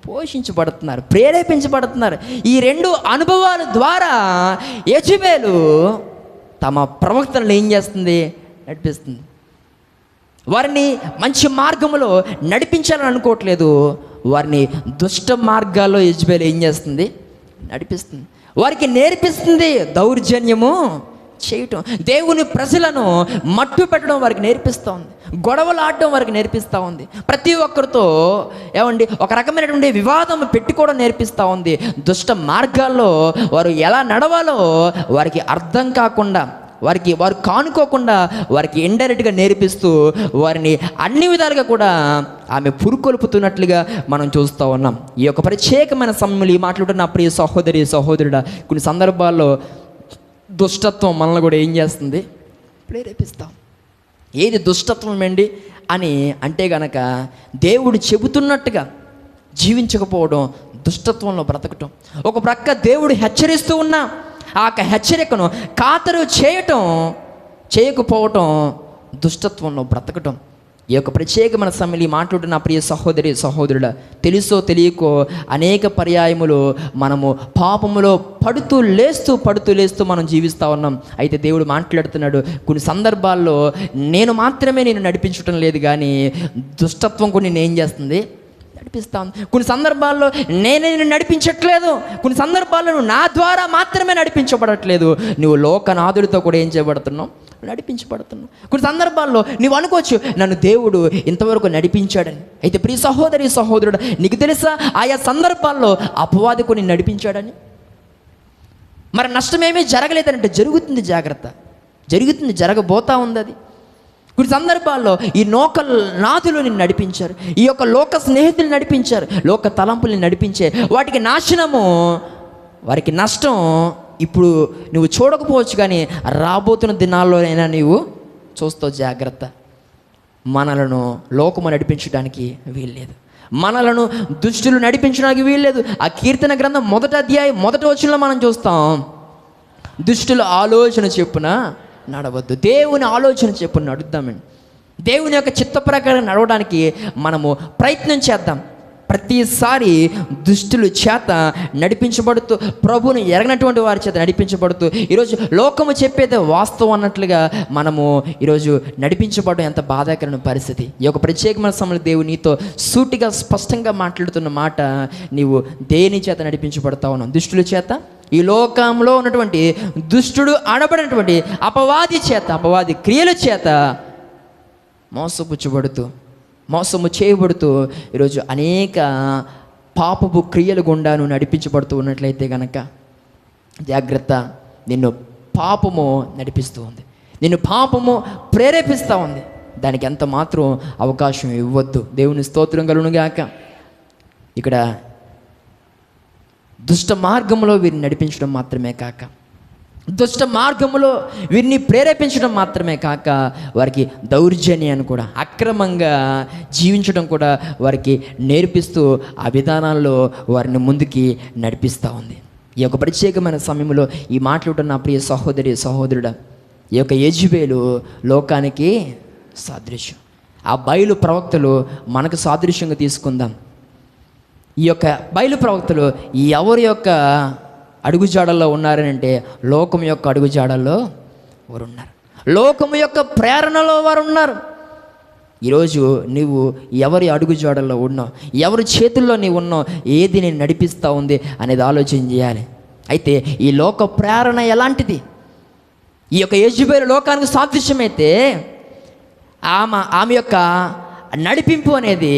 పోషించబడుతున్నారు, ప్రేరేపించబడుతున్నారు. ఈ 2 అనుభవాల ద్వారా యెజెబెలు తమ ప్రవక్తలను ఏం చేస్తుంది? నడిపిస్తుంది. వారిని మంచి మార్గంలో నడిపించాలని అనుకోవట్లేదు. వారిని దుష్ట మార్గాల్లో యెజబెల్ ఏం చేస్తుంది? నడిపిస్తుంది. వారికి నేర్పిస్తుంది దౌర్జన్యము చేయటం, దేవుని ప్రజలను మట్టు పెట్టడం వారికి నేర్పిస్తూ ఉంది, గొడవలు ఆడడం వారికి నేర్పిస్తూ ఉంది, ప్రతి ఒక్కరితో ఒక రకమైనటువంటి వివాదం పెట్టుకోవడం నేర్పిస్తూ ఉంది. దుష్ట మార్గాల్లో వారు ఎలా నడవాలో వారికి అర్థం కాకుండా, వారు కానుకోకుండా వారికి ఇండైరెక్ట్గా నేర్పిస్తూ వారిని అన్ని విధాలుగా కూడా ఆమె పురుకొల్పుతున్నట్లుగా మనం చూస్తూ ఉన్నాం. ఈ యొక్క ప్రత్యేకమైన సమయంలో ఈ మాట్లాడుతున్న ప్రియ సహోదరి సహోదరుడా, కొన్ని సందర్భాల్లో దుష్టత్వం మనల్ని కూడా ఏం చేస్తుంది? ప్రేరేపిస్తాం. ఏది దుష్టత్వం అండి అని అంటే గనక దేవుడు చెబుతున్నట్టుగా జీవించకపోవడం, దుష్టత్వంలో బ్రతకటం. ఒక ప్రక్క దేవుడు హెచ్చరిస్తూ ఉన్నా ఆ హెచ్చరికను ఖాతరు చేయకపోవటం, దుష్టత్వంలో బ్రతకటం. ఈ యొక్క ప్రత్యేకమైన సమయంలో మాట్లాడుతున్న ప్రియ సహోదరి సహోదరుడా, తెలుసో తెలియకో అనేక పర్యాయములు మనము పాపములో పడుతూ లేస్తూ మనం జీవిస్తూ ఉన్నాం. అయితే దేవుడు మాట్లాడుతున్నాడు, కొన్ని సందర్భాల్లో నేను మాత్రమే నేను నడిపించటం లేదు, కానీ దుష్టత్వం కూడా నేను ఏం చేస్తుంది? నడిపిస్తాను. కొన్ని సందర్భాల్లో నేనే నిన్ను నడిపించట్లేదు, కొన్ని సందర్భాల్లో నువ్వు నా ద్వారా మాత్రమే నడిపించబడట్లేదు, నువ్వు లోకనాథుడితో కూడా ఏం చేయబడుతున్నావు? నడిపించబడుతున్నావు. కొన్ని సందర్భాల్లో నువ్వు అనుకోవచ్చు నన్ను దేవుడు ఇంతవరకు నడిపించాడని. అయితే ప్రియ సహోదరి సహోదరుడు, నీకు తెలుసా ఆయా సందర్భాల్లో అపవాది కొన్ని నడిపించాడని? మరి నష్టమేమీ జరగలేదంటే జరుగుతుంది, జాగ్రత్త, జరుగుతుంది, జరగబోతా ఉంది అది. కొన్ని సందర్భాల్లో ఈ లోక నాథులు నిన్ను నడిపించారు, ఈ యొక్క లోక స్నేహితులు నడిపించారు, లోక తలంపుల్ని నడిపించే వాటికి నాశనము, వారికి నష్టం ఇప్పుడు నువ్వు చూడకపోవచ్చు, కానీ రాబోతున్న దినాల్లోనైనా నీవు చూస్తావు. జాగ్రత్త. మనలను లోకము నడిపించడానికి వీల్లేదు, మనలను దుష్టులు నడిపించడానికి వీల్లేదు. ఆ కీర్తన గ్రంథం 1వ అధ్యాయం 1వ వచనంలో మనం చూస్తాం, దుష్టుల ఆలోచన చెప్పున నడవద్దు, దేవుని ఆలోచన చెప్పున నడుద్దామండి. దేవుని యొక్క చిత్త ప్రకారం నడవడానికి మనము ప్రయత్నం చేద్దాం. ప్రతిసారి దుష్టుల చేత నడిపించబడుతూ, ప్రభువుని ఎరగనటువంటి వారి చేత నడిపించబడుతూ, ఈరోజు లోకము చెప్పేదే వాస్తవం అన్నట్లుగా మనము ఈరోజు నడిపించబడడం ఎంత బాధాకరమైన పరిస్థితి. ఈ యొక్క ప్రత్యేకమైన సమయంలో దేవుడు నీతో సూటిగా స్పష్టంగా మాట్లాడుతున్న మాట, నీవు దేని చేత నడిపించబడతా ఉన్నావు? దుష్టుల చేత, ఈ లోకంలో ఉన్నటువంటి దుష్టుడు అనబడినటువంటి అపవాది చేత, అపవాది క్రియల చేత మోసము చేయబడుతూ ఈరోజు అనేక పాపపు క్రియలు గుండా నువ్వు నడిపించబడుతూ ఉన్నట్లయితే కనుక జాగ్రత్త. నిన్ను పాపము నడిపిస్తూ ఉంది, నిన్ను పాపము ప్రేరేపిస్తూ ఉంది, దానికి ఎంత మాత్రం అవకాశం ఇవ్వద్దు. దేవుని స్తోత్రం కలుగునుగాక. ఇక్కడ దుష్ట మార్గంలో వీరిని నడిపించడం మాత్రమే కాక, దుష్ట మార్గంలో వీరిని ప్రేరేపించడం మాత్రమే కాక, వారికి దౌర్జన్యాన్ని కూడా, అక్రమంగా జీవించడం కూడా వారికి నేర్పిస్తూ ఆ విధానాల్లో వారిని ముందుకి నడిపిస్తూ ఉంది. ఈ యొక్క ప్రత్యేకమైన సమయంలో ఈ మాట్లాడుతున్న ప్రియ సహోదరి సహోదరుడా, ఈ యొక్క యెజబెలు లోకానికి సాదృశ్యం. ఆ బయలు ప్రవక్తలు మనకు సాదృశ్యంగా తీసుకుందాం. ఈ యొక్క బయలు ప్రవక్తలు ఎవరి యొక్క అడుగుజాడల్లో ఉన్నారని అంటే, లోకం యొక్క అడుగుజాడల్లో వారు ఉన్నారు, లోకము యొక్క ప్రేరణలో వారు ఉన్నారు. ఈరోజు నువ్వు ఎవరి అడుగుజాడల్లో ఉన్నావు, ఎవరి చేతుల్లో నీవు ఉన్నావు, ఏది నేను నడిపిస్తూ ఉంది అనేది ఆలోచన చేయాలి. అయితే ఈ లోక ప్రేరణ ఎలాంటిది? ఈ యొక్క యెజబెలు లోకానికి సాదృశ్యమైతే ఆమె యొక్క నడిపింపు అనేది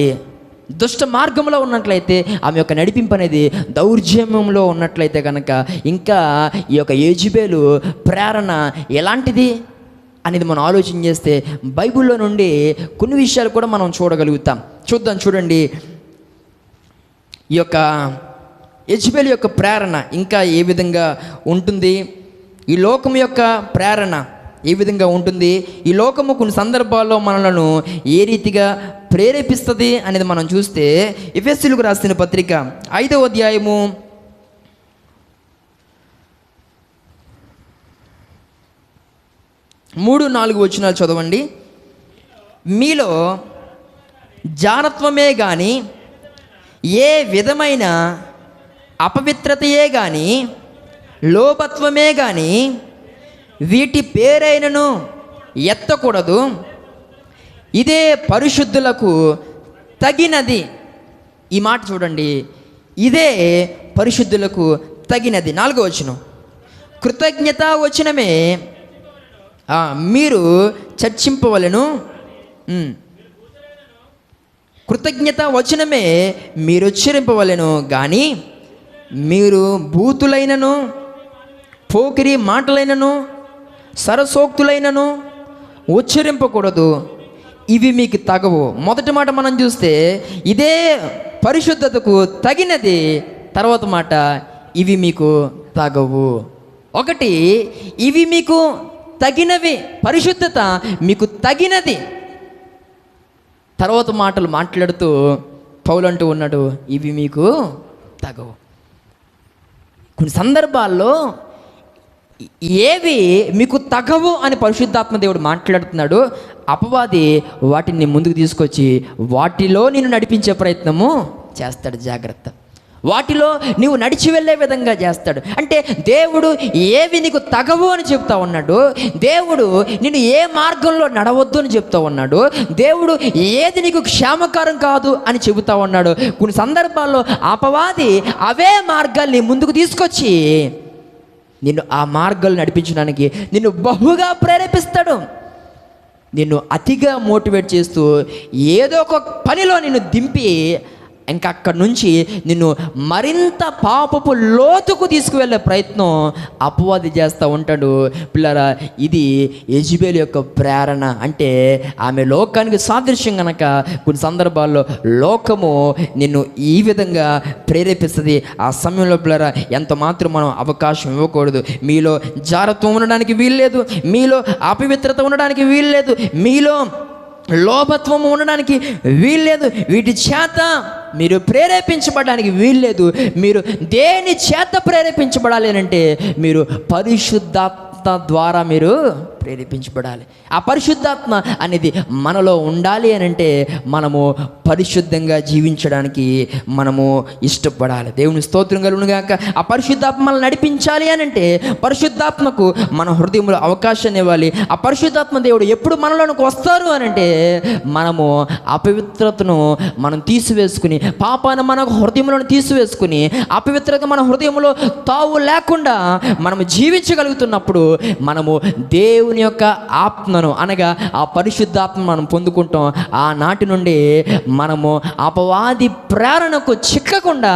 దుష్ట మార్గంలో ఉన్నట్లయితే, ఆమె యొక్క నడిపింపు అనేది దౌర్జన్యంలో ఉన్నట్లయితే కనుక, ఇంకా ఈ యొక్క యెజబెలు ప్రేరణ ఎలాంటిది అనేది మనం ఆలోచన చేస్తే బైబిల్లో నుండి కొన్ని విషయాలు కూడా మనం చూడగలుగుతాం. చూడండి, ఈ యొక్క యెజబెలు యొక్క ప్రేరణ ఇంకా ఏ విధంగా ఉంటుంది, ఈ లోకం యొక్క ప్రేరణ ఏ విధంగా ఉంటుంది, ఈ లోకము కొన్ని సందర్భాల్లో మనలను ఏ రీతిగా ప్రేరేపిస్తుంది అనేది మనం చూస్తే, ఎఫెసీయులకు రాసిన పత్రిక 5వ అధ్యాయము 3-4 వచనాలు చదవండి. మీలో జారత్వమే కానీ, ఏ విధమైన అపవిత్రతయే కానీ, లోభత్వమే కానీ వీటి పేరైనను ఎత్తకూడదు. ఇదే పరిశుద్ధులకు తగినది. ఈ మాట చూడండి, ఇదే పరిశుద్ధులకు తగినది. 4వ వచనం, కృతజ్ఞత వచనమే మీరు చర్చింపవలెను. కృతజ్ఞత వచనమే మీరు ఉచ్చరింపవలెను, కానీ మీరు బూతులైనను, పోకిరి మాటలైనను, సరసోక్తులైనను ఉచ్చరింపకూడదు, ఇవి మీకు తగవు. మొదటి మాట మనం చూస్తే ఇదే పరిశుద్ధతకు తగినది, తర్వాత మాట ఇవి మీకు తగవు. ఒకటి, ఇవి మీకు తగినవి, పరిశుద్ధత మీకు తగినది. తర్వాత మాటలు మాట్లాడుతూ పౌలు అంటూ ఉన్నాడు, ఇవి మీకు తగవు. కొన్ని సందర్భాల్లో ఏవి మీకు తగవు అని పరిశుద్ధాత్మ దేవుడు మాట్లాడుతున్నాడు, అపవాది వాటిని ముందుకు తీసుకొచ్చి వాటిలో నేను నడిపించే ప్రయత్నము చేస్తాడు. జాగ్రత్త, వాటిలో నీవు నడిచి వెళ్ళే విధంగా చేస్తాడు. అంటే దేవుడు ఏవి నీకు తగవు అని చెప్తా ఉన్నాడు, దేవుడు నేను ఏ మార్గంలో నడవద్దు అని చెప్తా ఉన్నాడు, దేవుడు ఏది నీకు క్షేమకరం కాదు అని చెబుతా ఉన్నాడు. కొన్ని సందర్భాల్లో అపవాది అవే మార్గాల్ని ముందుకు తీసుకొచ్చి నిన్ను ఆ మార్గాలు నడిపించడానికి నిన్ను బహుగా ప్రేరేపిస్తాడు. నిన్ను అతిగా మోటివేట్ చేస్తూ ఏదో ఒక పనిలో నిన్ను దింపి ఇంకా అక్కడి నుంచి నిన్ను మరింత పాపపు లోతుకు తీసుకువెళ్ళే ప్రయత్నం అపవాది చేస్తూ ఉంటాడు. పిల్లరా, ఇది యెజబెల్ యొక్క ప్రేరణ. అంటే ఆమె లోకానికి సాదృశ్యం కనుక కొన్ని సందర్భాల్లో లోకము నిన్ను ఈ విధంగా ప్రేరేపిస్తుంది. ఆ సమయంలో పిల్లరా ఎంత మాత్రం మనం అవకాశం ఇవ్వకూడదు. మీలో జారత్వం ఉండడానికి వీల్లేదు, మీలో అపవిత్రత ఉండడానికి వీల్లేదు, మీలో లోభత్వం ఉండడానికి వీల్లేదు. వీటి చేత మీరు ప్రేరేపించబడడానికి వీల్లేదు. మీరు దేని చేత ప్రేరేపించబడాలి అంటే మీరు పరిశుద్ధాత్మ ద్వారా మీరు ప్రేరేపించబడాలి. ఆ పరిశుద్ధాత్మ అనేది మనలో ఉండాలి అని అంటే మనము పరిశుద్ధంగా జీవించడానికి మనము ఇష్టపడాలి. దేవుని స్తోత్రం కలుగును గాక. ఆ పరిశుద్ధాత్మ మనల్ని నడిపించాలి అని అంటే పరిశుద్ధాత్మకు మన హృదయంలో అవకాశాన్ని ఇవ్వాలి. ఆ పరిశుద్ధాత్మ దేవుడు ఎప్పుడు మనలోనికి వస్తారు అని అంటే మనము అపవిత్రతను మనం తీసివేసుకుని, పాపాన్ని మన హృదయంలో తీసివేసుకుని, అపవిత్రత మన హృదయంలో తావు లేకుండా మనము జీవించగలుగుతున్నప్పుడు మనము దేవుని యొక్క ఆత్మను అనగా ఆ పరిశుద్ధాత్మ మనం పొందుకుంటాం. ఆనాటి నుండి మనము అపవాది ప్రేరణకు చిక్కకుండా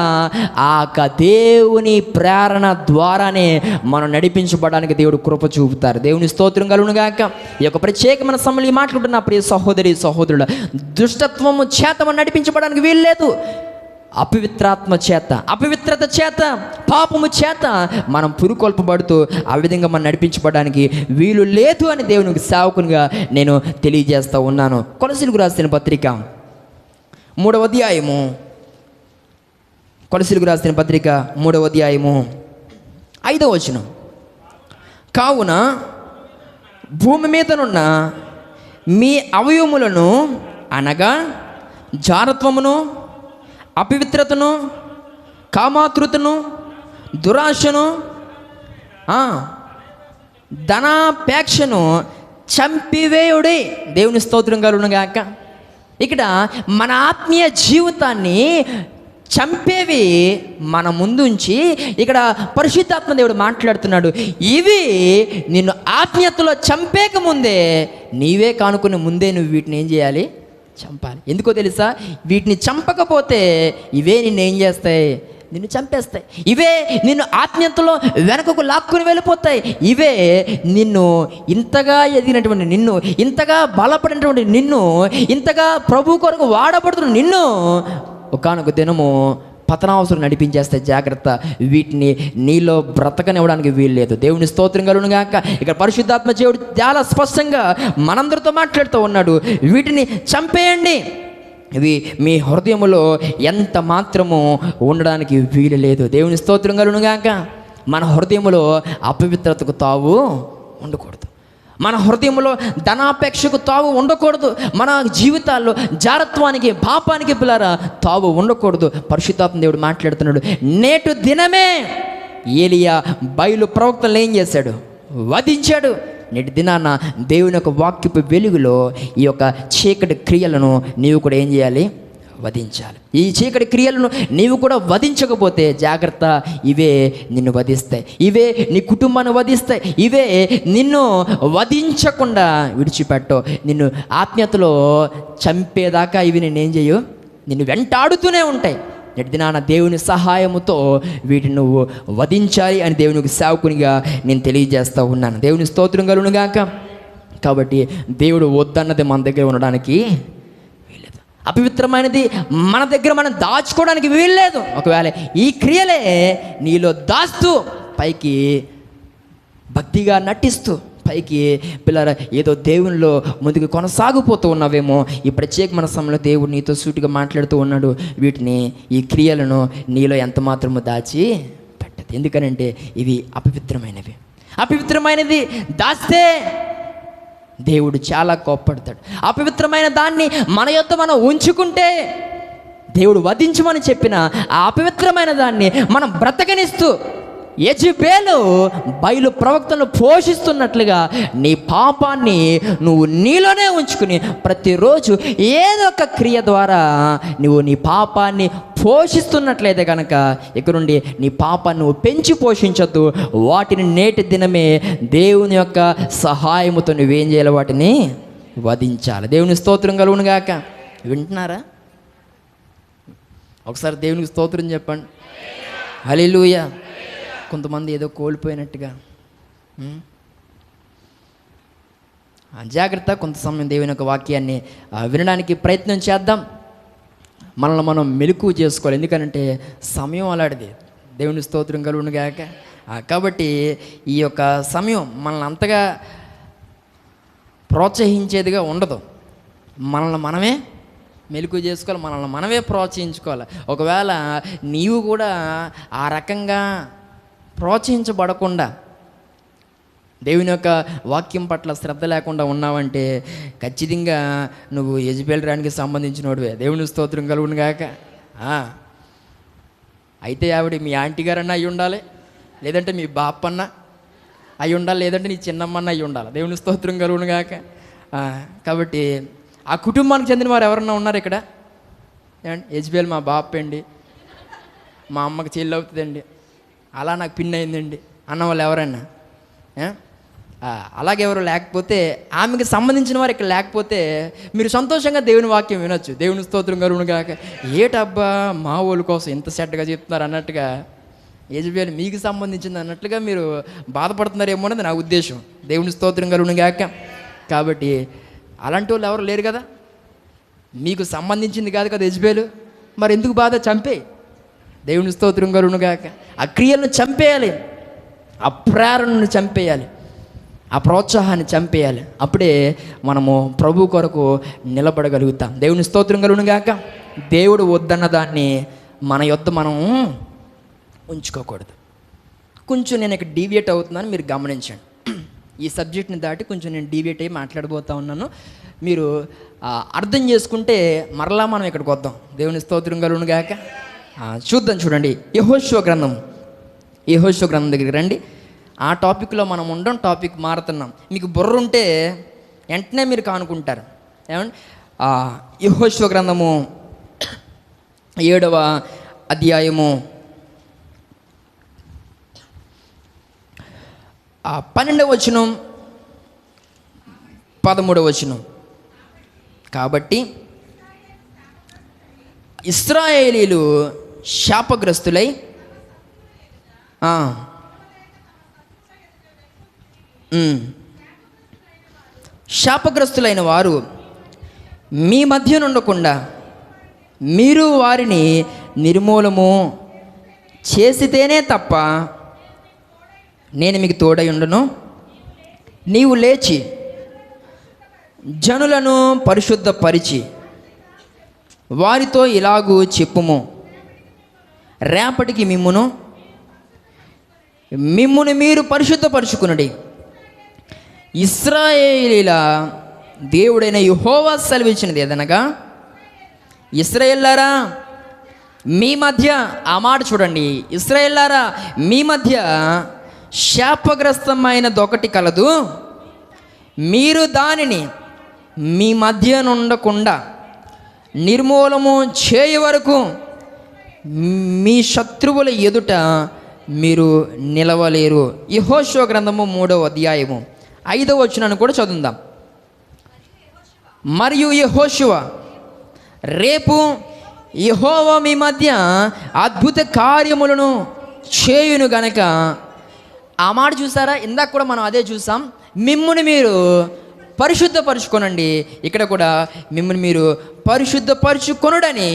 ఆ దేవుని ప్రేరణ ద్వారానే మనం నడిపించబడడానికి దేవుడు కృప చూపుతారు. దేవుని స్తోత్రం కలుగును గాక. ఈ యొక్క ప్రత్యేకమైన సమయంలో మాట్లాడుతున్న ప్రియ సహోదరి సహోదరుడు, దుష్టత్వము చేత మనం నడిపించబడడానికి వీల్లేదు. అపవిత్రాత్మ చేత, అపవిత్రత చేత, పాపము చేత మనం పురుకొల్పబడుతూ ఆ విధంగా మనం నడిపించబడడానికి వీలు లేదు అని దేవునికి సేవకునిగా నేను తెలియజేస్తూ ఉన్నాను. కొలసీలకు రాసిన పత్రిక 3వ అధ్యాయము, కొలసీలకు రాసిన పత్రిక 3వ అధ్యాయము 5వ వచనం, కావున భూమి మీదనున్న మీ అవయవములను అనగా జారత్వమును, అపవిత్రతను, కామాతృతను, దురాశను, ధనాపేక్షను చంపివేయుడే. దేవుని స్తోత్రం కలుగును గాక. ఇక్కడ మన ఆత్మీయ జీవితాన్ని చంపేవి మన ముందుంచి ఇక్కడ పరిశుద్ధాత్మ దేవుడు మాట్లాడుతున్నాడు. ఇవి నిన్ను ఆత్మీయతలో చంపేక ముందే నీవే కానుకుని ముందే నువ్వు వీటిని ఏం చేయాలి? చంపాలి. ఎందుకో తెలుసా? వీటిని చంపకపోతే ఇవే నిన్ను ఏం చేస్తాయి? నిన్ను చంపేస్తాయి. ఇవే నిన్ను ఆత్మీయతలో వెనకకు లాక్కుని వెళ్ళిపోతాయి. ఇవే నిన్ను ఇంతగా ఎదిగినటువంటి నిన్ను, ఇంతగా బలపడినటువంటి నిన్ను, ఇంతగా ప్రభు కొరకు వాడబడుతున్న నిన్ను ఒకానొక దినము పతనావసరం నడిపించేస్తే జాగ్రత్త. వీటిని నీలో బ్రతకనివ్వడానికి వీల్లేదు. దేవుని స్తోత్రం కలుగును గాక. ఇక్కడ పరిశుద్ధాత్మ దేవుడు చాలా స్పష్టంగా మనందరితో మాట్లాడుతూ ఉన్నాడు. వీటిని చంపేయండి. ఇవి మీ హృదయములో ఎంత మాత్రము ఉండడానికి వీలు లేదు. దేవుని స్తోత్రం కలుగును గాక. మన హృదయములో అపవిత్రతకు తావు ఉండకూడదు. మన హృదయంలో ధనాపేక్షకు తావు ఉండకూడదు. మన జీవితాల్లో జారత్వానికి, పాపానికి పిల్లరా తావు ఉండకూడదు. పరిశుద్ధాత్మ దేవుడు మాట్లాడుతున్నాడు. నేటి దినమే ఏలియా బయలు ప్రవక్తలను ఏం చేశాడు? వధించాడు. నేటి దినాన దేవుని యొక్క వాక్యపు వెలుగులో ఈ యొక్క చీకటి క్రియలను నీవు కూడా ఏం చేయాలి? వధించాలి. ఈ చీకటి క్రియలను నీవు కూడా వధించకపోతే జాగ్రత్త, ఇవే నిన్ను వధిస్తాయి, ఇవే నీ కుటుంబాన్ని వధిస్తాయి, ఇవే నిన్ను వధించకుండా విడిచిపెట్టవు. నిన్ను ఆత్మీయతలో చంపేదాకా ఇవి నేనేం చేయు, నిన్ను వెంటాడుతూనే ఉంటాయి. నేటి దినాన దేవుని సహాయముతో వీటిని నువ్వు వధించాలి అని దేవునికి సేవకునిగా నేను తెలియజేస్తూ ఉన్నాను. దేవుని స్తోత్రం కలుగునుగాక. కాబట్టి దేవుడు వద్దన్నది మన దగ్గర ఉండడానికి వీల్లేదు, అపవిత్రమైనది మన దగ్గర మనం దాచుకోవడానికి వీల్లేదు. ఒకవేళ ఈ క్రియలే నీలో దాస్తూ పైకి భక్తిగా నటిస్తూ పైకి పిల్లల ఏదో దేవునిలో ముందుకు కొనసాగిపోతూ ఉన్నావేమో, ఈ ప్రత్యేకమైన సమయంలో దేవుడు నీతో సూటిగా మాట్లాడుతూ ఉన్నాడు. వీటిని, ఈ క్రియలను నీలో ఎంత మాత్రము దాచి పెట్టదు. ఎందుకనంటే ఇవి అపవిత్రమైనవి. అపవిత్రమైనది దాస్తే దేవుడు చాలా కోప్పడతాడు. అపవిత్రమైన దాన్ని మన యొద్ద మనం ఉంచుకుంటే దేవుడు వధించమని చెప్పిన ఆ అపవిత్రమైన దాన్ని మనం బ్రతకనిస్తూ యెజెబెలు బయలు ప్రవక్తలను పోషిస్తున్నట్లుగా నీ పాపాన్ని నువ్వు నీలోనే ఉంచుకుని ప్రతిరోజు ఏదో ఒక క్రియ ద్వారా నువ్వు నీ పాపాన్ని పోషిస్తున్నట్లయితే కనుక ఇక నుండి నీ పాపాన్ని నువ్వు పెంచి పోషించొద్దు. వాటిని నేటి దినమే దేవుని యొక్క సహాయముతో నువ్వేం చేయాలి? వాటిని వధించాలి. దేవుని స్తోత్రం కలుగునుగాక. వింటున్నారా? ఒకసారి దేవునికి స్తోత్రం చెప్పండి. హల్లెలూయా. కొంతమంది ఏదో కోల్పోయినట్టుగా జాగ్రత్త. కొంత సమయం దేవుని యొక్క వాక్యాన్ని వినడానికి ప్రయత్నం చేద్దాం. మనల్ని మనం మెలకువ చేసుకోవాలి. ఎందుకంటే సమయం అలాంటిది. దేవుని స్తోత్రం కలుగునుగాక. కాబట్టి ఈ యొక్క సమయం మనల్ని అంతగా ప్రోత్సహించేదిగా ఉండదు. మనల్ని మనమే మెలకువ చేసుకోవాలి, మనల్ని మనమే ప్రోత్సహించుకోవాలి. ఒకవేళ నీవు కూడా ఆ రకంగా ప్రోత్సహించబడకుండా దేవుని యొక్క వాక్యం పట్ల శ్రద్ధ లేకుండా ఉన్నావంటే ఖచ్చితంగా నువ్వు యెజెబెలు రానికి సంబంధించినోడివే. దేవుని స్తోత్రం కలుగునుగాక. అయితే ఆవిడ మీ ఆంటీ గారన్నా అయి ఉండాలి, లేదంటే మీ బాపన్న అయి ఉండాలి, లేదంటే నీ చిన్నమ్మన్న అయి ఉండాలి. దేవుని స్తోత్రం కలుగునుగాక. కాబట్టి ఆ కుటుంబానికి చెందిన వారు ఎవరన్నా ఉన్నారు ఇక్కడ? యెజెబెలు మా బాప అండి, మా అమ్మకి చెల్లి అవుతుందండి, అలా నాకు పిన్ అయిందండి అన్నవాళ్ళు ఎవరన్నా? అలాగే ఎవరు లేకపోతే, ఆమెకి సంబంధించిన వారు ఇక్కడ లేకపోతే మీరు సంతోషంగా దేవుని వాక్యం వినొచ్చు. దేవుని స్తోత్రం కలుగునుగాక. ఏటబ్బా మా వాళ్ళ కోసం ఇంత సెట్గా చెప్తున్నారు అన్నట్టుగా, యెజెబెలు మీకు సంబంధించింది అన్నట్లుగా మీరు బాధపడుతున్నారేమో అనేది నా ఉద్దేశం. దేవుని స్తోత్రం కలుగునుగాక. కాబట్టి అలాంటి వాళ్ళు ఎవరు లేరు కదా. మీకు సంబంధించింది కాదు కదా యెజెబెలు, మరి ఎందుకు బాధ? చంపే. దేవుని స్తోత్రం కలుగునుగాక. ఆ క్రియలను చంపేయాలి, ఆ ప్రేరణను చంపేయాలి, ఆ ప్రోత్సాహాన్ని చంపేయాలి. అప్పుడే మనము ప్రభు కొరకు నిలబడగలుగుతాం. దేవుని స్తోత్రం కలుగునుగాక. దేవుడు వద్దన్న దాన్ని మన యొద్ద మనం ఉంచుకోకూడదు. కొంచెం నేను ఇక్కడ డీవియేట్ అవుతున్నాను, మీరు గమనించండి. ఈ సబ్జెక్ట్ని దాటి కొంచెం నేను డీవియేట్ అయ్యి మాట్లాడబోతా ఉన్నాను. మీరు అర్థం చేసుకుంటే మరలా మనం ఇక్కడికి వద్దాం. దేవుని స్తోత్రం కలుగునుగాక. చూద్దాం. చూడండి, యెహోషువ గ్రంథం దగ్గరికి రండి. ఆ టాపిక్లో మనం ఉండడం, టాపిక్ మారుతున్నాం. మీకు బుర్ర ఉంటే వెంటనే మీరు కానుకుంటారు. ఏమండి? యెహోషువ గ్రంథము 7వ అధ్యాయము 12వ వచనం 13వ వచనం. కాబట్టి ఇశ్రాయేలీలు శాపగ్రస్తులై శాపగ్రస్తులైన వారు మీ మధ్య నుండకుండా మీరు వారిని నిర్మూలము చేసితేనే తప్ప నేను మీకు తోడై ఉండను. నీవు లేచి జనులను పరిశుద్ధపరిచి వారితో ఇలాగూ చెప్పుము, రేపటికి మిమ్మును మీరు పరిశుద్ధపరచుకునుడి. ఇశ్రాయేలీల దేవుడైన యెహోవా సెలవిచ్చినది ఏదనగా, ఇశ్రాయేల్లారా మీ మధ్య, ఆ మాట చూడండి, ఇశ్రాయేల్లారా మీ మధ్య శాపగ్రస్తమైనదొకటి కలదు, మీరు దానిని మీ మధ్య నుండకుండా నిర్మూలము చేయ వరకు మీ శత్రువుల ఎదుట మీరు నిలవలేరు. యెహోషువ గ్రంథము 3వ అధ్యాయము 5వ వచనాన్ని కూడా చదువుదాం. మరియు యెహోషువ, రేపు యెహోవా మీ మధ్య అద్భుత కార్యములను చేయును గనక. ఆ మాట చూసారా? ఇందాక కూడా మనం అదే చూసాం. మిమ్ముని మీరు పరిశుద్ధపరచుకొనండి. ఇక్కడ కూడా మిమ్మల్ని మీరు పరిశుద్ధపరచుకొనుడని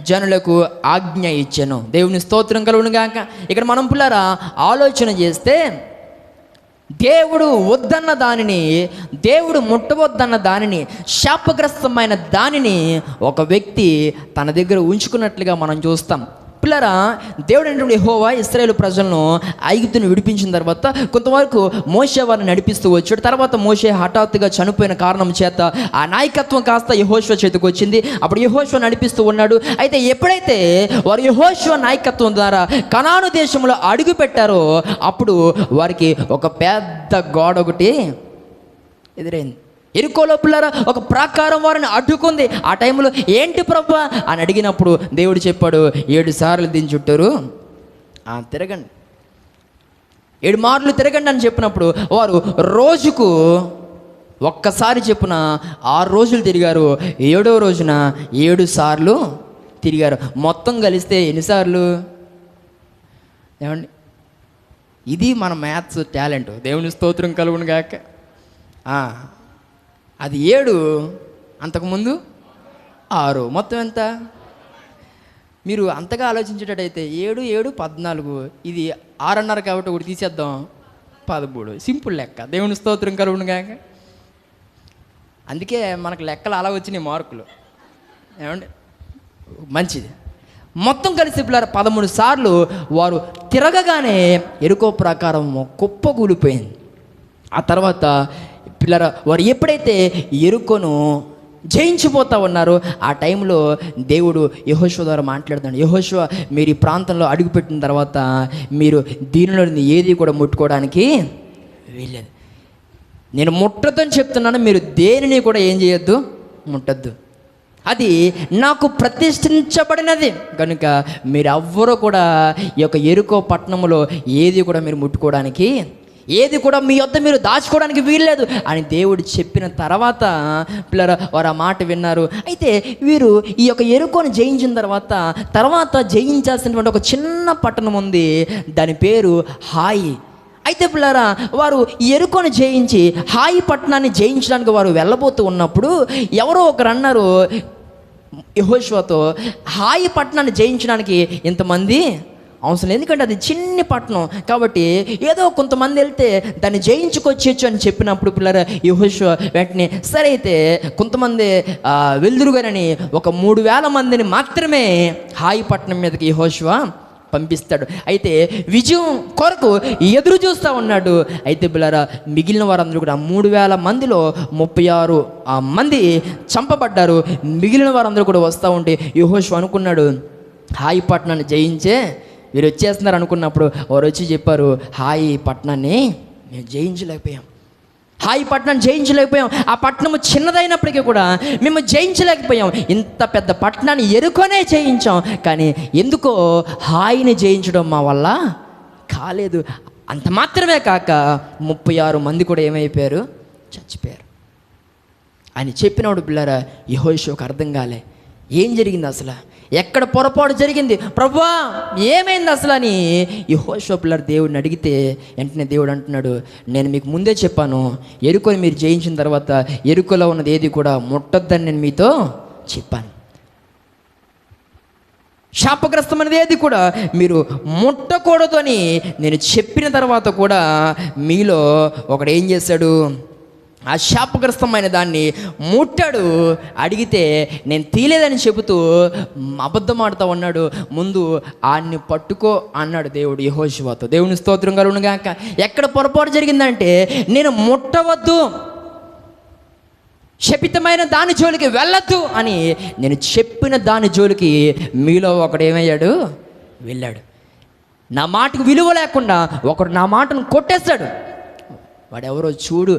జనులకు ఆజ్ఞ ఇచ్చాను. దేవుని స్తోత్రం కలుగును గాక. ఇక్కడ మనం పిల్లరా ఆలోచన చేస్తే, దేవుడు వద్దన్న దానిని, దేవుడు ముట్టవద్దన్న దానిని, శాపగ్రస్తమైన దానిని ఒక వ్యక్తి తన దగ్గర ఉంచుకున్నట్లుగా మనం చూస్తాం. పిల్లరా, దేవుడు అనేటువంటి యెహోవా ఇశ్రాయేలు ప్రజలను ఐగుప్తును విడిపించిన తర్వాత కొంతవరకు మోషే వారిని నడిపిస్తూ వచ్చాడు. తర్వాత మోషే హఠాత్తుగా చనిపోయిన కారణం చేత ఆ నాయకత్వం కాస్త యెహోషువ చేతికి వచ్చింది. అప్పుడు యెహోషువ నడిపిస్తూ ఉన్నాడు. అయితే ఎప్పుడైతే వారు యెహోషువ నాయకత్వం ద్వారా కనాను దేశంలో అడుగు పెట్టారో అప్పుడు వారికి ఒక పెద్ద గోడ ఒకటి ఎదురైంది. ఎరుకోలో పిల్లరా ఒక ప్రాకారం వారిని అడ్డుకుంది. ఆ టైంలో ఏంటి ప్రభువా అని అడిగినప్పుడు దేవుడు చెప్పాడు, 7 సార్లు దీని చుట్టూరు తిరగండి, 7 మార్లు తిరగండి అని చెప్పినప్పుడు వారు రోజుకు ఒక్కసారి చెప్పున 6 రోజులు తిరిగారు. 7వ రోజున 7 సార్లు తిరిగారు. మొత్తం కలిస్తే ఎన్నిసార్లు ఏమండి? ఇది మన మ్యాథ్స్ టాలెంట్. దేవుని స్తోత్రం కలుగును గాక. అది 7, అంతకుముందు 6, మొత్తం ఎంత? మీరు అంతగా ఆలోచించేటట్టయితే 7, 7, 14, ఇది 6 అన్నారు కాబట్టి ఒకటి తీసేద్దాం, 13. సింపుల్ లెక్క. దేవుని స్తోత్రం కలుగును గాక. అందుకే మనకు లెక్కలు అలా వచ్చినాయి మార్కులు. ఏమండి? మంచిది. మొత్తం కలిసి పిల్లలు 13 సార్లు వారు తిరగగానే ఎరుకో ప్రకారం కుప్పకూలిపోయింది. ఆ తర్వాత పిల్లరా వారు ఎప్పుడైతే ఎరుకోను జయించిపోతా ఉన్నారో ఆ టైంలో దేవుడు యెహోషువ ద్వారా మాట్లాడుతాడు. యెహోషువ, మీరు ఈ ప్రాంతంలో అడుగుపెట్టిన తర్వాత మీరు దీనిలో ఏది కూడా ముట్టుకోవడానికి వీల్లేదు. నేను ముట్టొద్దని చెప్తున్నాను, మీరు దేనిని కూడా ఏం చేయొద్దు, ముట్టద్దు. అది నాకు ప్రతిష్ఠించబడినది కనుక మీరు ఎవ్వరూ కూడా ఈ యొక్క ఎరుకో పట్టణంలో ఏది కూడా మీరు ముట్టుకోవడానికి, ఏది కూడా మీ యొద్ద మీరు దాచుకోవడానికి వీల్లేదు అని దేవుడు చెప్పిన తర్వాత పిల్లలు వారు ఆ మాట విన్నారు. అయితే వీరు ఈ యొక్క ఎరుకోను జయించిన తర్వాత జయించాల్సినటువంటి ఒక చిన్న పట్టణం ఉంది. దాని పేరు హాయి. అయితే పిల్లరా వారు ఎరుకోను జయించి హాయి పట్టణాన్ని జయించడానికి వారు వెళ్ళబోతూ ఉన్నప్పుడు ఎవరో ఒకరు అన్నారు యెహోషువతో, హాయి పట్టణాన్ని జయించడానికి ఇంతమంది అవసరం, ఎందుకంటే అది చిన్ని పట్టణం కాబట్టి ఏదో కొంతమంది వెళ్తే దాన్ని జయించుకొచ్చేచ్చు అని చెప్పినప్పుడు పిల్లరా యెహోషువ వెంటనే సరే అయితే కొంతమంది వెళ్దురుగానని ఒక 3,000 మందిని మాత్రమే హాయి పట్టణం మీదకి యెహోషువ పంపిస్తాడు. అయితే విజయం కొరకు ఎదురు చూస్తూ ఉన్నాడు. అయితే పిల్లరా మిగిలిన వారందరూ కూడా 3,000 మందిలో 36 మంది చంపబడ్డారు. మిగిలిన వారందరూ కూడా వస్తూ ఉంటే యెహోషువ అనుకున్నాడు, హాయి పట్టణాన్ని జయించే వీరు వచ్చేస్తున్నారు అనుకున్నప్పుడు వారు వచ్చి చెప్పారు, హాయి పట్టణాన్ని మేము జయించలేకపోయాం, హాయి పట్టణాన్ని జయించలేకపోయాం. ఆ పట్టణము చిన్నదైనప్పటికీ కూడా మేము జయించలేకపోయాం. ఇంత పెద్ద పట్టణాన్ని ఎరుకొనే జయించాం, కానీ ఎందుకో హాయిని జయించడం మా వల్ల కాలేదు. అంత మాత్రమే కాక 36 మంది కూడా ఏమైపోయారు, చచ్చిపోయారు అని చెప్పినప్పుడు పిల్లరా యెహోషువకు అర్థం కాలే ఏం జరిగింది, అసలు ఎక్కడ పొరపాటు జరిగింది, ప్రభువా ఏమైంది అసలు అని యెహోషువ పిల్లలు దేవుడిని అడిగితే వెంటనే దేవుడు అంటున్నాడు, నేను మీకు ముందే చెప్పాను, ఎరుకోని మీరు జయించిన తర్వాత ఎరుకలో ఉన్నది ఏది కూడా ముట్టొద్దని నేను మీతో చెప్పాను. శాపగ్రస్తమైనది ఏది కూడా మీరు ముట్టకూడదు అని నేను చెప్పిన తర్వాత కూడా మీలో ఒకడు ఏం చేశాడు, ఆ శాపగ్రస్తమైన దాన్ని ముట్టాడు. అడిగితే నేను తీలేదని చెబుతూ అబద్ధం ఆడుతూ ఉన్నాడు. ముందు ఆయన్ని పట్టుకో అన్నాడు దేవుడు యెహోషువతో. దేవుని స్తోత్రం కలుగును గాక. ఎక్కడ పొరపాటు జరిగిందంటే, నేను ముట్టవద్దు, శపితమైన దాని జోలికి వెళ్ళొద్దు అని నేను చెప్పిన దాని జోలికి మీలో ఒకడు ఏమయ్యాడు, వెళ్ళాడు. నా మాటకు విలువ లేకుండా ఒకడు నా మాటను కొట్టేశాడు. వాడెవరో చూడు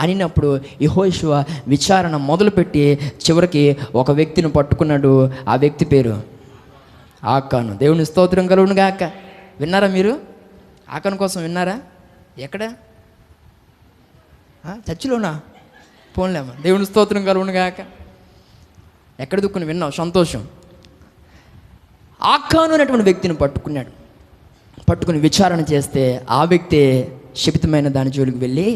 అనినప్పుడు యెహోషువ విచారణ మొదలుపెట్టి చివరికి ఒక వ్యక్తిని పట్టుకున్నాడు. ఆ వ్యక్తి పేరు ఆకాను. దేవుని స్తోత్రం కలుగును గాక. విన్నారా మీరు? ఆకాను కోసం విన్నారా? ఎక్కడ? చర్చిలోనా? పోన్లేమ్మా. దేవుని స్తోత్రం కలుగును గాక. ఎక్కడ దుక్కుని విన్నావు? సంతోషం. ఆకాను అనేటువంటి వ్యక్తిని పట్టుకుని విచారణ చేస్తే ఆ వ్యక్తే శపితమైన దాని జోలికి వెళ్ళి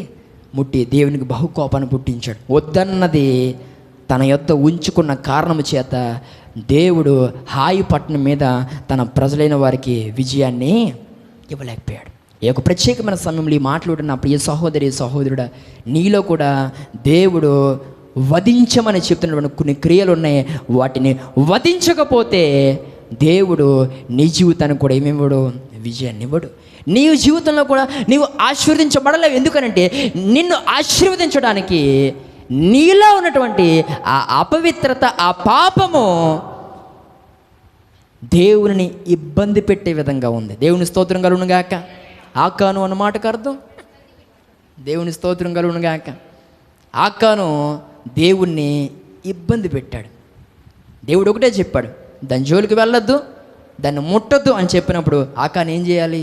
ముట్టి దేవునికి బహుకోపాన్ని పుట్టించాడు. వద్దన్నది తన యొద్ద ఉంచుకున్న కారణము చేత దేవుడు హాయి పట్టణం మీద తన ప్రజలైన వారికి విజయాన్ని ఇవ్వలేకపోయాడు. ఈ యొక్క ప్రత్యేకమైన సమయంలో ఈ మాట్లాడిన ప్రియ సహోదరి సహోదరుడా, నీలో కూడా దేవుడు వధించమని చెప్తున్నటువంటి కొన్ని క్రియలు ఉన్నాయి. వాటిని వధించకపోతే దేవుడు నీ జీవితానికి కూడా ఏమివ్వడు? విజయాన్ని ఇవ్వడు. నీ జీవితంలో కూడా నీవు ఆశీర్వదించబడలేవు. ఎందుకనంటే నిన్ను ఆశీర్వదించడానికి నీలో ఉన్నటువంటి ఆ అపవిత్రత, ఆ పాపము దేవుని ఇబ్బంది పెట్టే విధంగా ఉంది. దేవుని స్తోత్రం కలుగును గాక. ఆకాను అన్న మాటకు అర్థం దేవుని స్తోత్రం కలుగును గాక. ఆకాను దేవుణ్ణి ఇబ్బంది పెట్టాడు. దేవుడు ఒకటే చెప్పాడు, దాని జోలికి వెళ్ళొద్దు, దాన్ని ముట్టొద్దు అని చెప్పినప్పుడు ఆకాను ఏం చేయాలి?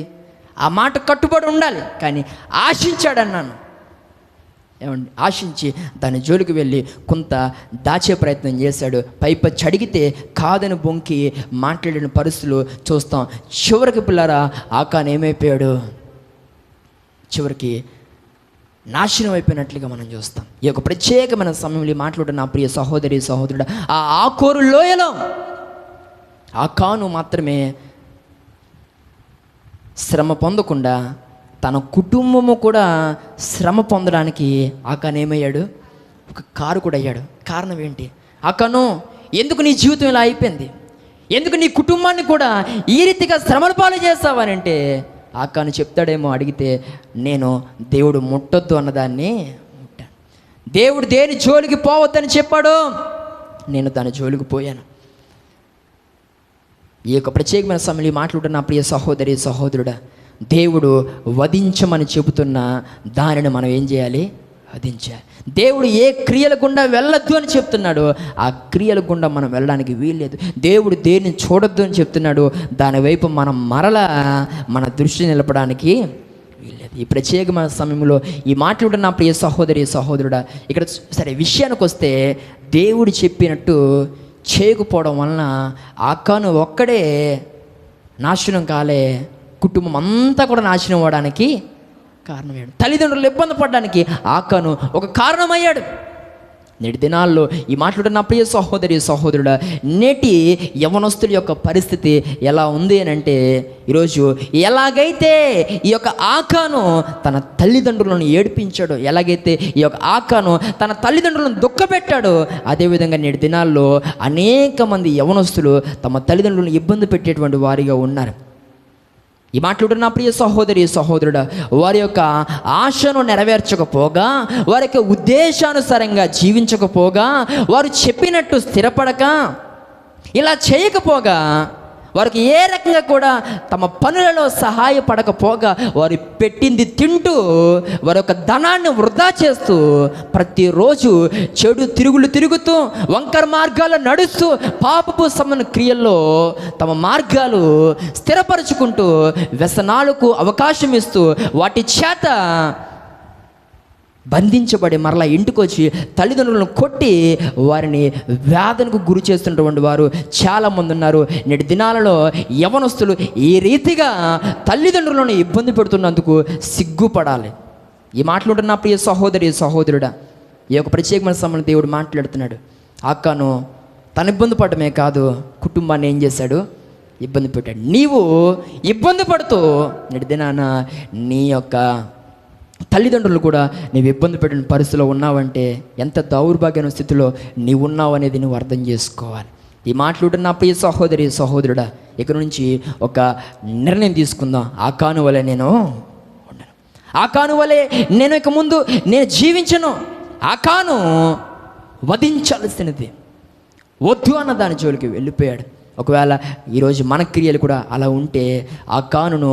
ఆ మాట కట్టుబడి ఉండాలి. కానీ ఆశించాడన్నాను. ఏమండి? ఆశించి దాని జోలికి వెళ్ళి కొంత దాచే ప్రయత్నం చేశాడు. పైపచ్చి అడిగితే కాదని బొంకి మాట్లాడిన పరిస్థితులు చూస్తాం. చివరికి పిల్లరా ఆకాను ఏమైపోయాడు? చివరికి నాశనం అయిపోయినట్లుగా మనం చూస్తాం. ఈ యొక్క ప్రత్యేకమైన సమయంలో మాట్లాడిన నా ప్రియ సహోదరి సహోదరుడు, ఆ ఆకోరు లోయలో ఆకాను మాత్రమే శ్రమ పొందకుండా తన కుటుంబము కూడా శ్రమ పొందడానికి ఆకాను ఏమయ్యాడు? ఒక కారకుడు అయ్యాడు. కారణం ఏంటి? ఆకాను, ఎందుకు నీ జీవితం ఇలా అయిపోయింది? ఎందుకు నీ కుటుంబాన్ని కూడా ఈ రీతిగా శ్రమల పాలు చేస్తావని అంటే ఆకాను చెప్తాడేమో అడిగితే, నేను దేవుడు ముట్టొద్దు అన్నదాన్ని ముట్టాను. దేవుడు దేని జోలికి పోవద్దని చెప్పాడు, నేను దాని జోలికి పోయాను. ఈ యొక్క ప్రత్యేకమైన సమయంలో మాట్లాడుతున్న నా ప్రియ సహోదరి సహోదరుడా, దేవుడు వధించమని చెబుతున్న దానిని మనం ఏం చేయాలి? వధించాలి. దేవుడు ఏ క్రియల గుండా వెళ్ళొద్దు అని చెప్తున్నాడో ఆ క్రియల గుండా మనం వెళ్ళడానికి వీల్లేదు. దేవుడు దేన్ని చూడొద్దు అని చెప్తున్నాడు, దాని వైపు మనం మరలా మన దృష్టి నిలపడానికి వీల్లేదు. ఈ ప్రత్యేకమైన సమయంలో ఈ మాట్లాడుతున్న నా ప్రియ సహోదరి సహోదరుడా, ఇక్కడ సరే విషయానికి వస్తే దేవుడు చెప్పినట్టు చేయకపోవడం వలన ఆకాను ఒక్కడే నాశనం కాలే, కుటుంబం అంతా కూడా నాశనం అవ్వడానికి కారణమయ్యాడు. తల్లిదండ్రులు ఇబ్బంది పడడానికి ఆకాను ఒక కారణమయ్యాడు. నేటి దినాల్లో ఈ మాట్లాడుతున్న ప్రియ సహోదరి సహోదరుడా, నేటి యవనస్తుల యొక్క పరిస్థితి ఎలా ఉంది అని అంటే, ఈరోజు ఎలాగైతే ఈ యొక్క ఆకాను తన తల్లిదండ్రులను ఏడిపించాడో, ఎలాగైతే ఈ యొక్క ఆకాను తన తల్లిదండ్రులను దుఃఖపెట్టాడో, అదేవిధంగా నేటి దినాల్లో అనేక మంది యవనస్తులు తమ తల్లిదండ్రులను ఇబ్బంది పెట్టేటువంటి వారిగా ఉన్నారు. ఈ మాట్లాడుతున్న ప్రియ సహోదరి సహోదరుడా, వారి యొక్క ఆశను నెరవేర్చకపోగా, వారి యొక్క ఉద్దేశానుసారంగా జీవించకపోగా, వారు చెప్పినట్టు స్థిరపడక, ఇలా చేయకపోగా, వారికి ఏ రకంగా కూడా తమ పనులలో సహాయపడకపోగా, వారు పెట్టింది తింటూ వారి యొక్క ధనాన్ని వృధా చేస్తూ, ప్రతిరోజు చెడు తిరుగుతూ వంకర మార్గాల్లో నడుస్తూ పాపపు సంబంధ క్రియల్లో తమ మార్గాలు స్థిరపరచుకుంటూ వ్యసనాలకు అవకాశం ఇస్తూ వాటి చేత బంధించబడి మరలా ఇంటికి వచ్చి తల్లిదండ్రులను కొట్టి వారిని వేదనకు గురి చేస్తున్నటువంటి వారు చాలామంది ఉన్నారు. నేటి దినాలలో యవనస్తులు ఈ రీతిగా తల్లిదండ్రులను ఇబ్బంది పెడుతున్నందుకు సిగ్గుపడాలి. ఈ మాట్లాడుతున్న ప్రియ సహోదరి సహోదరుడా, ఈ యొక్క ప్రత్యేకమైన సమయంలో దేవుడు మాట్లాడుతున్నాడు. ఆకాను తను ఇబ్బంది పడమే కాదు, కుటుంబాన్ని ఏం చేశాడు? ఇబ్బంది పెట్టాడు. నీవు ఇబ్బంది పడుతూ నేటి దినాన నీ యొక్క తల్లిదండ్రులు కూడా నీవు ఇబ్బంది పెట్టిన పరిస్థితిలో ఉన్నావంటే ఎంత దౌర్భాగ్యమైన స్థితిలో నీవు ఉన్నావు అనేది నువ్వు అర్థం చేసుకోవాలి. ఈ మాట్లాడుతున్న ప్రియ సహోదరి సహోదరుడా, ఇక నుంచి ఒక నిర్ణయం తీసుకుందాం. ఆకాను వలె నేను ఉండను, ఆకాను వలె నేను ఇక ముందు నేను జీవించను. ఆకాను వధించాల్సినది వద్దు అన్న దాని జోలికి వెళ్ళిపోయాడు. ఒకవేళ ఈరోజు మన క్రియలు కూడా అలా ఉంటే ఆ కానును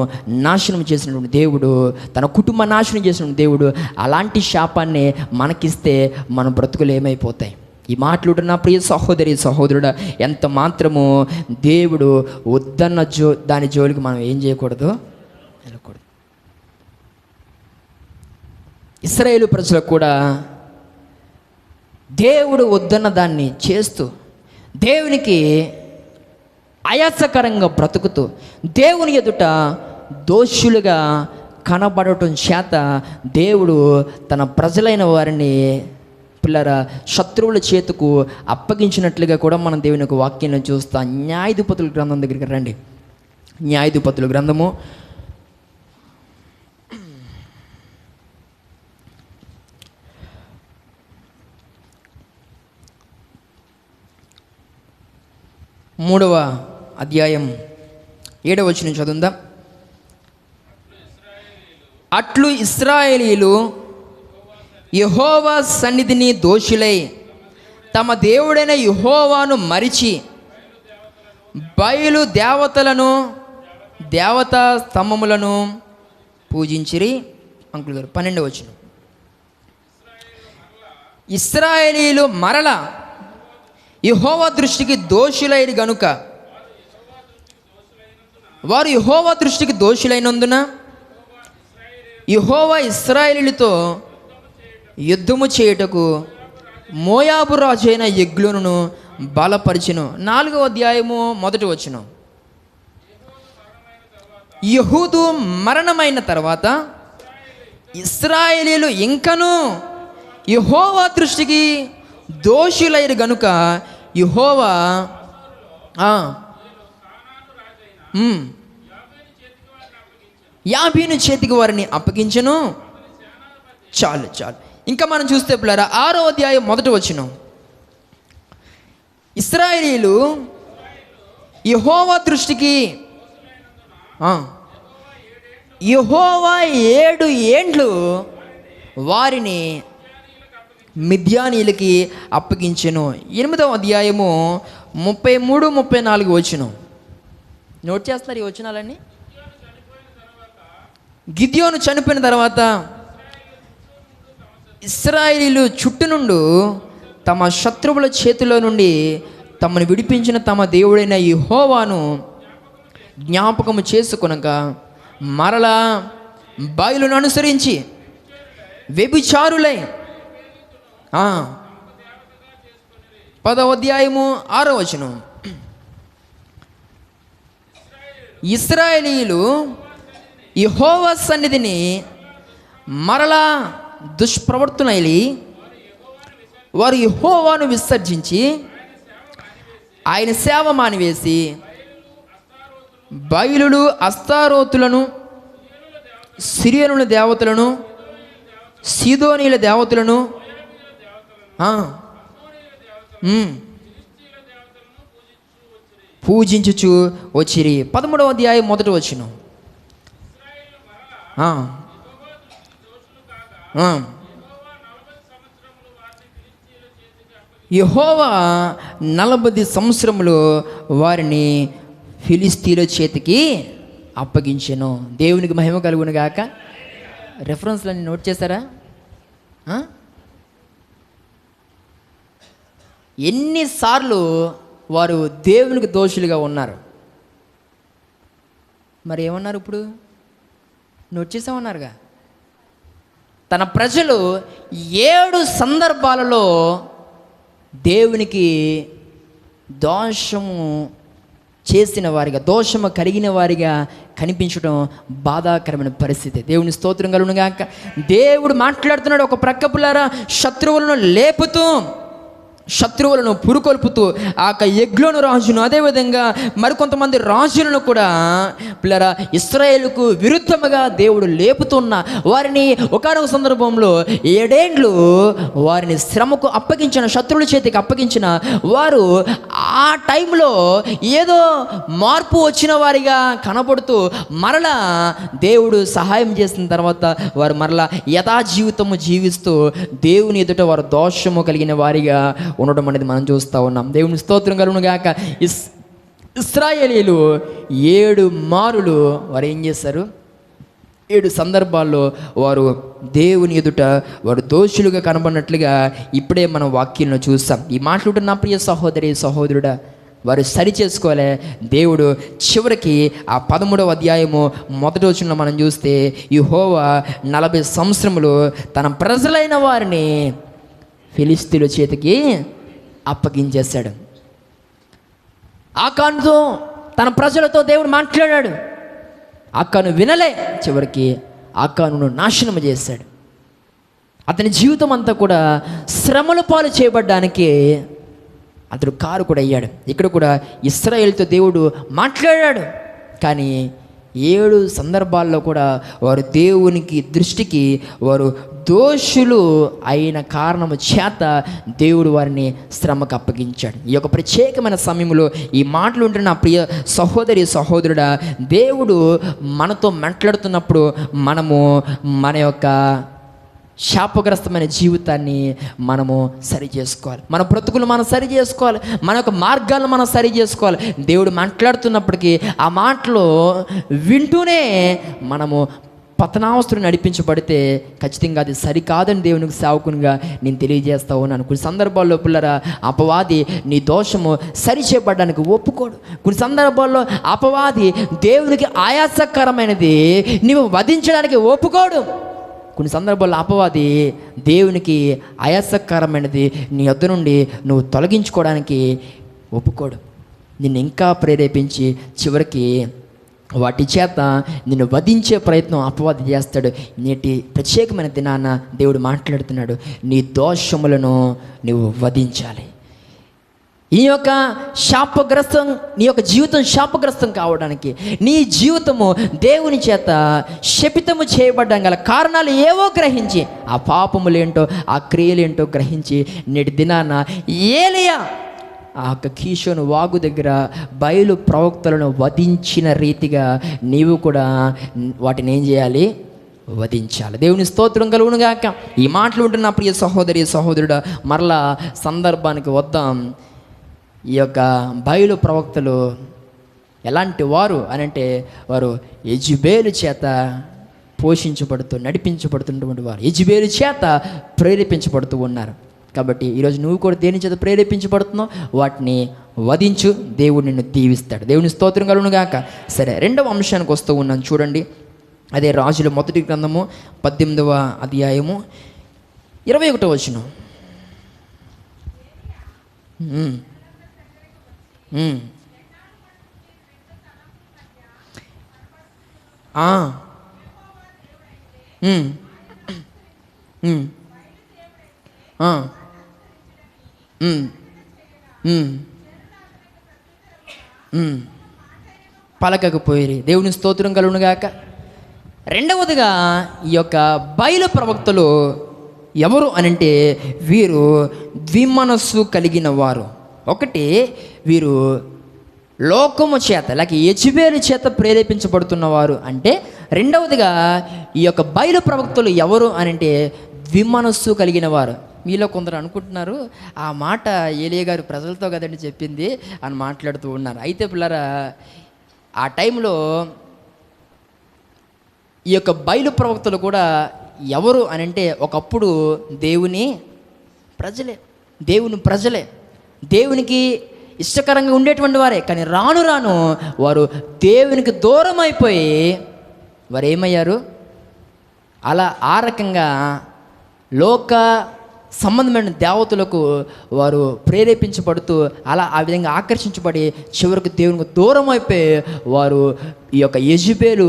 నాశనం చేసినటువంటి దేవుడు, తన కుటుంబ నాశనం చేసినటువంటి దేవుడు అలాంటి శాపాన్ని మనకిస్తే మన బ్రతుకులు ఏమైపోతాయి? ఈ మాటలు నా ప్రియ సహోదరి సహోదరుడా, ఎంత మాత్రము దేవుడు వద్దన్న దాని జోలికి మనం ఏం చేయకూడదు, వెళ్ళకూడదు. ఇశ్రాయేలు ప్రజలకు కూడా దేవుడు వద్దన్న దాన్ని చేస్తూ, దేవునికి ఆయాసకరంగా బ్రతుకుతూ, దేవుని ఎదుట దోషులుగా కనబడటం చేత దేవుడు తన ప్రజలైన వారిని పిల్లరా శత్రువుల చేతుకు అప్పగించినట్లుగా కూడా మనం దేవుని యొక్క వాక్యాన్ని చూస్తాం. న్యాయాధిపతుల గ్రంథం దగ్గరికి రండి. న్యాయాధిపతుల గ్రంథము 3వ అధ్యాయం 7వ వచనం చదువుదాం. అట్లు ఇశ్రాయేలీలు యెహోవా సన్నిధిని దోషులై తమ దేవుడైన యెహోవాను మరిచి బయలు దేవతలను దేవతా స్తంభములను పూజించిరి. అంకుల్ గారు 12వ వచనం. ఇశ్రాయేలీలు మరల యెహోవా దృష్టికి దోషులైన గనుక, వారు యెహోవా దృష్టికి దోషులైనందున యెహోవా ఇశ్రాయేలీలతో యుద్ధము చేయుటకు మోయాబు రాజు అయిన ఎగ్లోనును బలపరిచెను. 4వ అధ్యాయము 1వ వచనం. యెహూదు మరణమైన తర్వాత ఇశ్రాయేలీలు ఇంకను యెహోవా దృష్టికి దోషులైరు గనుక యెహోవా యాబీను చేతికి వారిని అప్పగించెను. చాలు. ఇంకా మనం చూస్తే పిల్లరా 6వ అధ్యాయం 1వ వచనం. ఇశ్రాయేలీలు యెహోవా దృష్టికి యెహోవా 7 ఏండ్లు వారిని మిద్యానీయులకి అప్పగించెను. 8వ అధ్యాయము 33, 34 వచనం. నోట్ చేస్తున్నారు ఈ వచనాలన్నీ. గిద్యోను చనిపోయిన తర్వాత ఇశ్రాయేలీలు చుట్టూ నుండి తమ శత్రువుల చేతిలో నుండి తమను విడిపించిన తమ దేవుడైన యెహోవాను జ్ఞాపకము చేసుకొనక మరలా బయలును అనుసరించి వ్యభిచారులై 10వ అధ్యాయము 6వ వచనం. ఇశ్రాయేలీలు యెహోవా సన్నిధిని మరలా దుష్ప్రవర్తనైలి వారు యెహోవాను విసర్జించి ఆయన సేవ మానివేసి బయలులు అస్తారోతులను, సిరియనుల దేవతలను, సీదోనీల దేవతలను, పూజించుచు వచ్చిరి. 13వ అధ్యాయం 1వ వచనం. యెహోవా 40 సంవత్సరములు వారిని ఫిలిస్తీన్ల చేతికి అప్పగించెను. దేవునికి మహిమ కలుగును గాక. రెఫరెన్స్లన్నీ నోట్ చేశారా? ఎన్నిసార్లు వారు దేవునికి దోషులుగా ఉన్నారు. మరి ఏమన్నారు? ఇప్పుడు నోట్ చేసామన్నారుగా. తన ప్రజలు 7 సందర్భాలలో దేవునికి దోషము చేసిన వారిగా, దోషము కలిగిన వారిగా కనిపించడం బాధాకరమైన పరిస్థితి. దేవుని స్తోత్రం కలుగునుగాక. దేవుడు మాట్లాడుతున్నాడు. ఒక ప్రక్క పిల్లారా శత్రువులను లేపుతూ, శత్రువులను పురుకొల్పుతూ ఆ ఎగ్లోను రాజును, అదేవిధంగా మరికొంతమంది రాజులను కూడా పిల్లరా ఇశ్రాయేలుకు విరుద్ధముగా దేవుడు లేపుతున్న వారిని ఒకానొక సందర్భంలో 7 ఏండ్లు వారిని శ్రమకు అప్పగించిన, శత్రువుల చేతికి అప్పగించిన వారు ఆ టైంలో ఏదో మార్పు వచ్చిన వారిగా కనబడుతూ మరలా దేవుడు సహాయం చేసిన తర్వాత వారు మరలా యథాజీవితము జీవిస్తూ దేవుని ఎదుట వారు దోషము కలిగిన వారిగా ఉండడం అనేది మనం చూస్తూ ఉన్నాం. దేవుని స్తోత్రం కలుగును గాక. ఇశ్రాయేలీయులు 7 మారులు వారు ఏం చేశారు? 7 సందర్భాల్లో వారు దేవుని ఎదుట వారు దోషులుగా కనబడినట్లుగా ఇప్పుడే మనం వాక్యంలో చూస్తాం. ఈ మాట్లాడుతున్న నా ప్రియ సహోదరి సహోదరుడా, వారు సరి చేసుకోలే. దేవుడు చివరికి ఆ 13వ అధ్యాయము మొదటి వచనంలో మనం చూస్తే, యెహోవా 40 సంవత్సరములు తన ప్రజలైన వారిని ఫిలిష్తీయుల చేతికి అప్పగించేశాడు. ఆకానుతో తన ప్రజలతో దేవుడు మాట్లాడాడు. ఆకాను వినలే. చివరికి ఆకానును నాశనం చేశాడు. అతని జీవితం అంతా కూడా శ్రమల పాలు చేయబడ్డానికి అతడు కారకుడు అయ్యాడు. ఇక్కడ కూడా ఇశ్రాయేలుతో దేవుడు మాట్లాడాడు. కానీ 7 సందర్భాల్లో కూడా వారు దేవునికి దృష్టికి వారు దోషులు అయిన కారణము చేత దేవుడు వారిని శ్రమకు అప్పగించాడు. ఈ యొక్క ప్రత్యేకమైన సమయంలో ఈ మాటలు ఉంటున్న నా ప్రియ సహోదరి సహోదరుడా, దేవుడు మనతో మాట్లాడుతున్నప్పుడు మనము మన యొక్క శాపగ్రస్తమైన జీవితాన్ని మనము సరి చేసుకోవాలి. మన బ్రతుకులు మనం సరి చేసుకోవాలి. మన యొక్క మార్గాలను మనం సరి చేసుకోవాలి. దేవుడు మాట్లాడుతున్నప్పటికీ ఆ మాటలు వింటూనే మనము పతనావస్థను నడిపించబడితే ఖచ్చితంగా అది సరికాదని దేవునికి సేవకునిగా నేను తెలియజేస్తా ఉన్నాను. కొన్ని సందర్భాల్లో పిల్లరా, అపవాది నీ దోషము సరి చేయబడడానికి ఒప్పుకోడు. కొన్ని సందర్భాల్లో అపవాది దేవునికి ఆయాసకరమైనది నీవు వధించడానికి ఒప్పుకోడు. కొన్ని సందర్భాల్లో అపవాది దేవునికి ఆయాసకరమైనది నీ యొద్ద నుండి నువ్వు తొలగించుకోవడానికి ఒప్పుకోడు. నిన్ను ఇంకా ప్రేరేపించి చివరికి వాటి చేత నిన్ను వధించే ప్రయత్నం అపవాది చేస్తాడు. నేటి ప్రత్యేకమైన దినాన దేవుడు మాట్లాడుతున్నాడు, నీ దోషములను నువ్వు వధించాలి. ఈ యొక్క శాపగ్రస్తం, నీ యొక్క జీవితం శాపగ్రస్తం కావడానికి, నీ జీవితము దేవుని చేత శపితము చేయబడ్డం గల కారణాలు ఏవో గ్రహించి, ఆ పాపములేంటో ఆ క్రియలేంటో గ్రహించి నేటి దినాన ఏలియా ఆ యొక్క కీషోను వాగు దగ్గర బయలు ప్రవక్తలను వధించిన రీతిగా నీవు కూడా వాటిని ఏం చేయాలి? వధించాలి. దేవుని స్తోత్రం కలుగునుగాక. ఈ మాటలు ఉంటున్న ప్రియ సహోదరి సహోదరుడా, మరలా సందర్భానికి వద్దాం. ఈ యొక్క బయలు ప్రవక్తలు ఎలాంటి వారు అని అంటే, వారు యెజబేలు చేత పోషించబడుతూ నడిపించబడుతున్నటువంటి వారు, యెజబేలు చేత ప్రేరేపించబడుతూ ఉన్నారు. కాబట్టి ఈరోజు నువ్వు కూడా దేని చేత ప్రేరేపించబడుతున్నావు, వాటిని వధించు, దేవుడు నిన్ను దీవిస్తాడు. దేవుని స్తోత్రం కలుగునుగాక. సరే, రెండవ అంశానికి వస్తూ ఉన్నాను చూడండి. అదే రాజుల మొదటి గ్రంథము 18వ అధ్యాయము 21వ వచనం. పలకకపోయి. దేవుని స్తోత్రం కలుగునుగాక. రెండవదిగా ఈ యొక్క బయలు ప్రవక్తలు ఎవరు అనంటే, వీరు ద్విమనస్సు కలిగిన వారు. ఒకటి, వీరు లోకము చేత లేక యెజబేలు చేత ప్రేరేపించబడుతున్నవారు అంటే. రెండవదిగా ఈ యొక్క బయలు ప్రవక్తలు ఎవరు అనంటే, ద్విమనస్సు కలిగిన వారు. మీలో కొందరు అనుకుంటున్నారు, ఆ మాట ఏలియా గారు ప్రజలతో కదండి చెప్పింది అని మాట్లాడుతూ ఉన్నారు. అయితే పిల్లరా, ఆ టైంలో ఈ యొక్క బయలు ప్రవక్తలు కూడా ఎవరు అనంటే, ఒకప్పుడు దేవుని ప్రజలే, దేవునికి ఇష్టకరంగా ఉండేటువంటి వారే. కానీ రాను రాను వారు దేవునికి దూరం అయిపోయి వారు ఏమయ్యారు? అలా ఆ రకంగా లోక సంబంధమైన దేవతలకు వారు ప్రేరేపించబడుతూ అలా ఆ విధంగా ఆకర్షించబడి చివరికి దేవునికి దూరం అయిపోయి వారు ఈ యొక్క యెజబేలు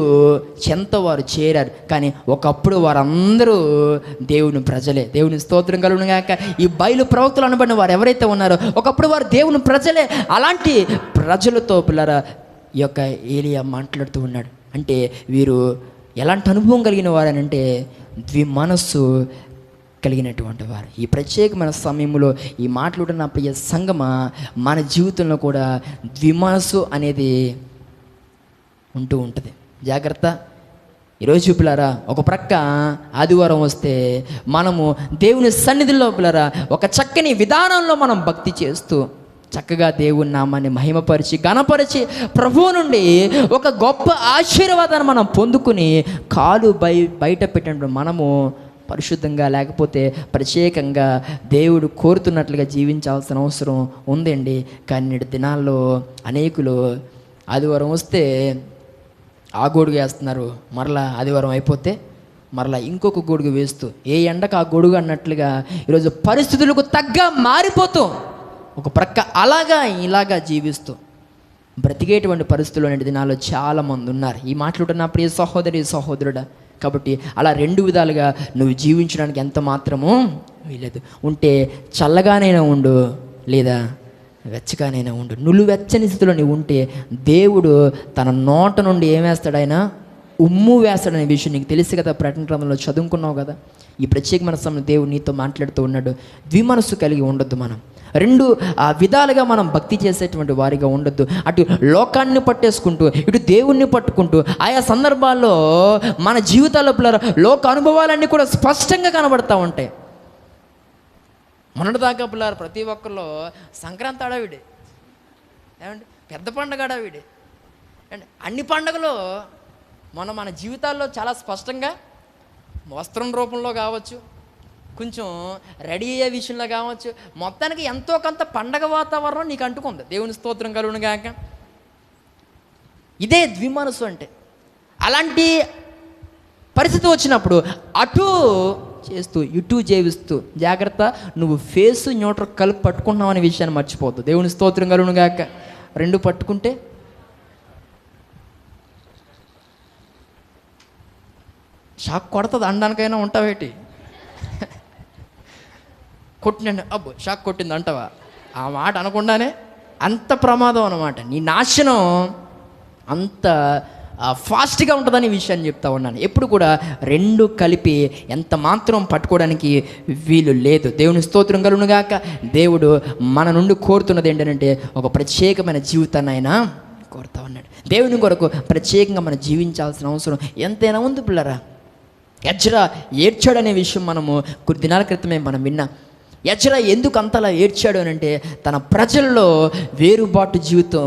చెంత వారు చేరారు. కానీ ఒకప్పుడు వారందరూ దేవుని ప్రజలే. దేవుని స్తోత్రం కలుగునుగాక. ఈ బయలు ప్రవక్తలు అనబడిన వారు ఎవరైతే ఉన్నారో ఒకప్పుడు వారు దేవుని ప్రజలే. అలాంటి ప్రజలతో పిల్లరా ఈ యొక్క ఏలియా మాట్లాడుతూ ఉన్నాడు. అంటే వీరు ఎలాంటి అనుభవం కలిగిన వారనంటే, ద్విమనస్సు కలిగినటువంటి వారు. ఈ ప్రత్యేకమైన సమయంలో ఈ మాట్లాడుతున్న ప్రియ సంగమ, మన జీవితంలో కూడా ద్విమనస్సు అనేది ఉంటూ ఉంటుంది. జాగ్రత్త. ఈరోజు పిల్లరా, ఒక ప్రక్క ఆదివారం వస్తే మనము దేవుని సన్నిధిలో పిల్లరా ఒక చక్కని విధానంలో మనం భక్తి చేస్తూ చక్కగా దేవుని నామాన్ని మహిమపరిచి ఘనపరిచి ప్రభువు నుండి ఒక గొప్ప ఆశీర్వాదాన్ని మనం పొందుకుని కాలు బయట పెట్టినప్పుడు మనము పరిశుద్ధంగా లేకపోతే ప్రత్యేకంగా దేవుడు కోరుతున్నట్లుగా జీవించాల్సిన అవసరం ఉందండి. కానీ నేటి దినాల్లో అనేకులు ఆదివారం వస్తే ఆ గొడుగు వేస్తున్నారు, మరలా ఆదివారం అయిపోతే మరలా ఇంకొక గొడుగు వేస్తూ ఏ ఎండకు ఆ గొడుగు అన్నట్లుగా ఈరోజు పరిస్థితులకు తగ్గ మారిపోతూ ఒక ప్రక్క అలాగా ఇలాగా జీవిస్తూ బ్రతికేటువంటి పరిస్థితుల్లో నేటి దినాల్లో చాలామంది ఉన్నారు. ఈ మాట్లాడుతున్న ప్రియ సహోదరి సహోదరుడా, కాబట్టి అలా రెండు విధాలుగా నువ్వు జీవించడానికి ఎంత మాత్రమూ వీలేదు. ఉంటే చల్లగానైనా ఉండు, లేదా వెచ్చగానైనా ఉండు. నువ్వు వెచ్చని స్థితిలో నువ్వు ఉంటే దేవుడు తన నోట నుండి ఏం వేస్తాడు? ఆయన ఉమ్ము వేస్తాడనే విషయం నీకు తెలుసు కదా, ప్రకటన గ్రంథంలో చదువుకున్నావు కదా. ఈ ప్రత్యేకమైన సమయంలో దేవుడు నీతో మాట్లాడుతూ ఉన్నాడు. ద్విమనస్సు కలిగి ఉండొద్దు. మనం రెండు విధాలుగా మనం భక్తి చేసేటువంటి వారిగా ఉండొద్దు. అటు లోకాన్ని పట్టేసుకుంటూ ఇటు దేవుణ్ణి పట్టుకుంటూ ఆయా సందర్భాల్లో మన జీవితాల్లో లోక అనుభవాలన్నీ కూడా స్పష్టంగా కనబడతా ఉంటాయి. మొన్నటిదాకా పిల్లలు ప్రతి ఒక్కరిలో సంక్రాంతి అడావిడే, ఏమండి పెద్ద పండుగ అడావిడే అండ్ అన్ని పండుగలు మన జీవితాల్లో చాలా స్పష్టంగా వస్త్రం రూపంలో కావచ్చు, కొంచెం రెడీ అయ్యే విషయంలో కావచ్చు, మొత్తానికి ఎంతో కొంత పండగ వాతావరణం నీకు అంటుకుంది. దేవుని స్తోత్రం కలుగును గాక. ఇదే ద్విమనస్సు అంటే. అలాంటి పరిస్థితి వచ్చినప్పుడు అటు చేస్తూ ఇటు జీవిస్తూ జాగ్రత్త, నువ్వు ఫేస్ న్యూట్రల్ కలిపి పట్టుకుంటున్నావు అనే విషయాన్ని మర్చిపోవద్దు. దేవుని స్తోత్రం కలుగును గాక. రెండు పట్టుకుంటే షాక్ కొడుతుంది. అనడానికైనా ఉంటావేటి? కొట్టినండి అబ్బో షాక్ కొట్టింది అంటావా? ఆ మాట అనకుండానే అంత ప్రమాదం అన్నమాట. నీ నాశనం అంత ఫాస్ట్గా ఉంటుందని విషయాన్ని చెప్తా ఉన్నాను. ఎప్పుడు కూడా రెండు కలిపి ఎంత మాత్రం పట్టుకోవడానికి వీలు లేదు. దేవుని స్తోత్రం కలుగును గాక. దేవుడు మన నుండి కోరుతున్నది ఏంటంటే ఒక ప్రత్యేకమైన జీవితాన్ని ఆయన కోరుతా ఉన్నాడు. దేవుని కొరకు ప్రత్యేకంగా మనం జీవించాల్సిన అవసరం ఎంతైనా ఉంది పిల్లరా. ఎజ్రా ఏడ్చాడనే విషయం మనము కొన్ని దినాల క్రితమే మనం విన్నాం. ఎజ్రా ఎందుకు అంతలా ఏడ్చాడు అని అంటే తన ప్రజల్లో వేరుబాటు జీవితం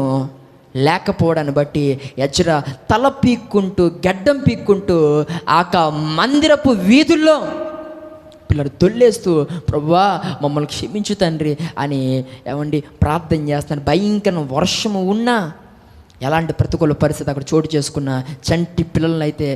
లేకపోవడాన్ని బట్టి ఎజ్రా తల పీక్కుంటూ గడ్డం పీక్కుంటూ మందిరపు వీధుల్లో పిల్లలు దొల్లేస్తూ ప్రభువా మమ్మల్ని క్షమించు తండ్రి అని ఏమండి ప్రార్థన చేస్తాను. భయంకర వర్షము ఉన్నా, ఎలాంటి ప్రతికూల పరిస్థితి అక్కడ చోటు చేసుకున్న చంటి పిల్లలను అయితే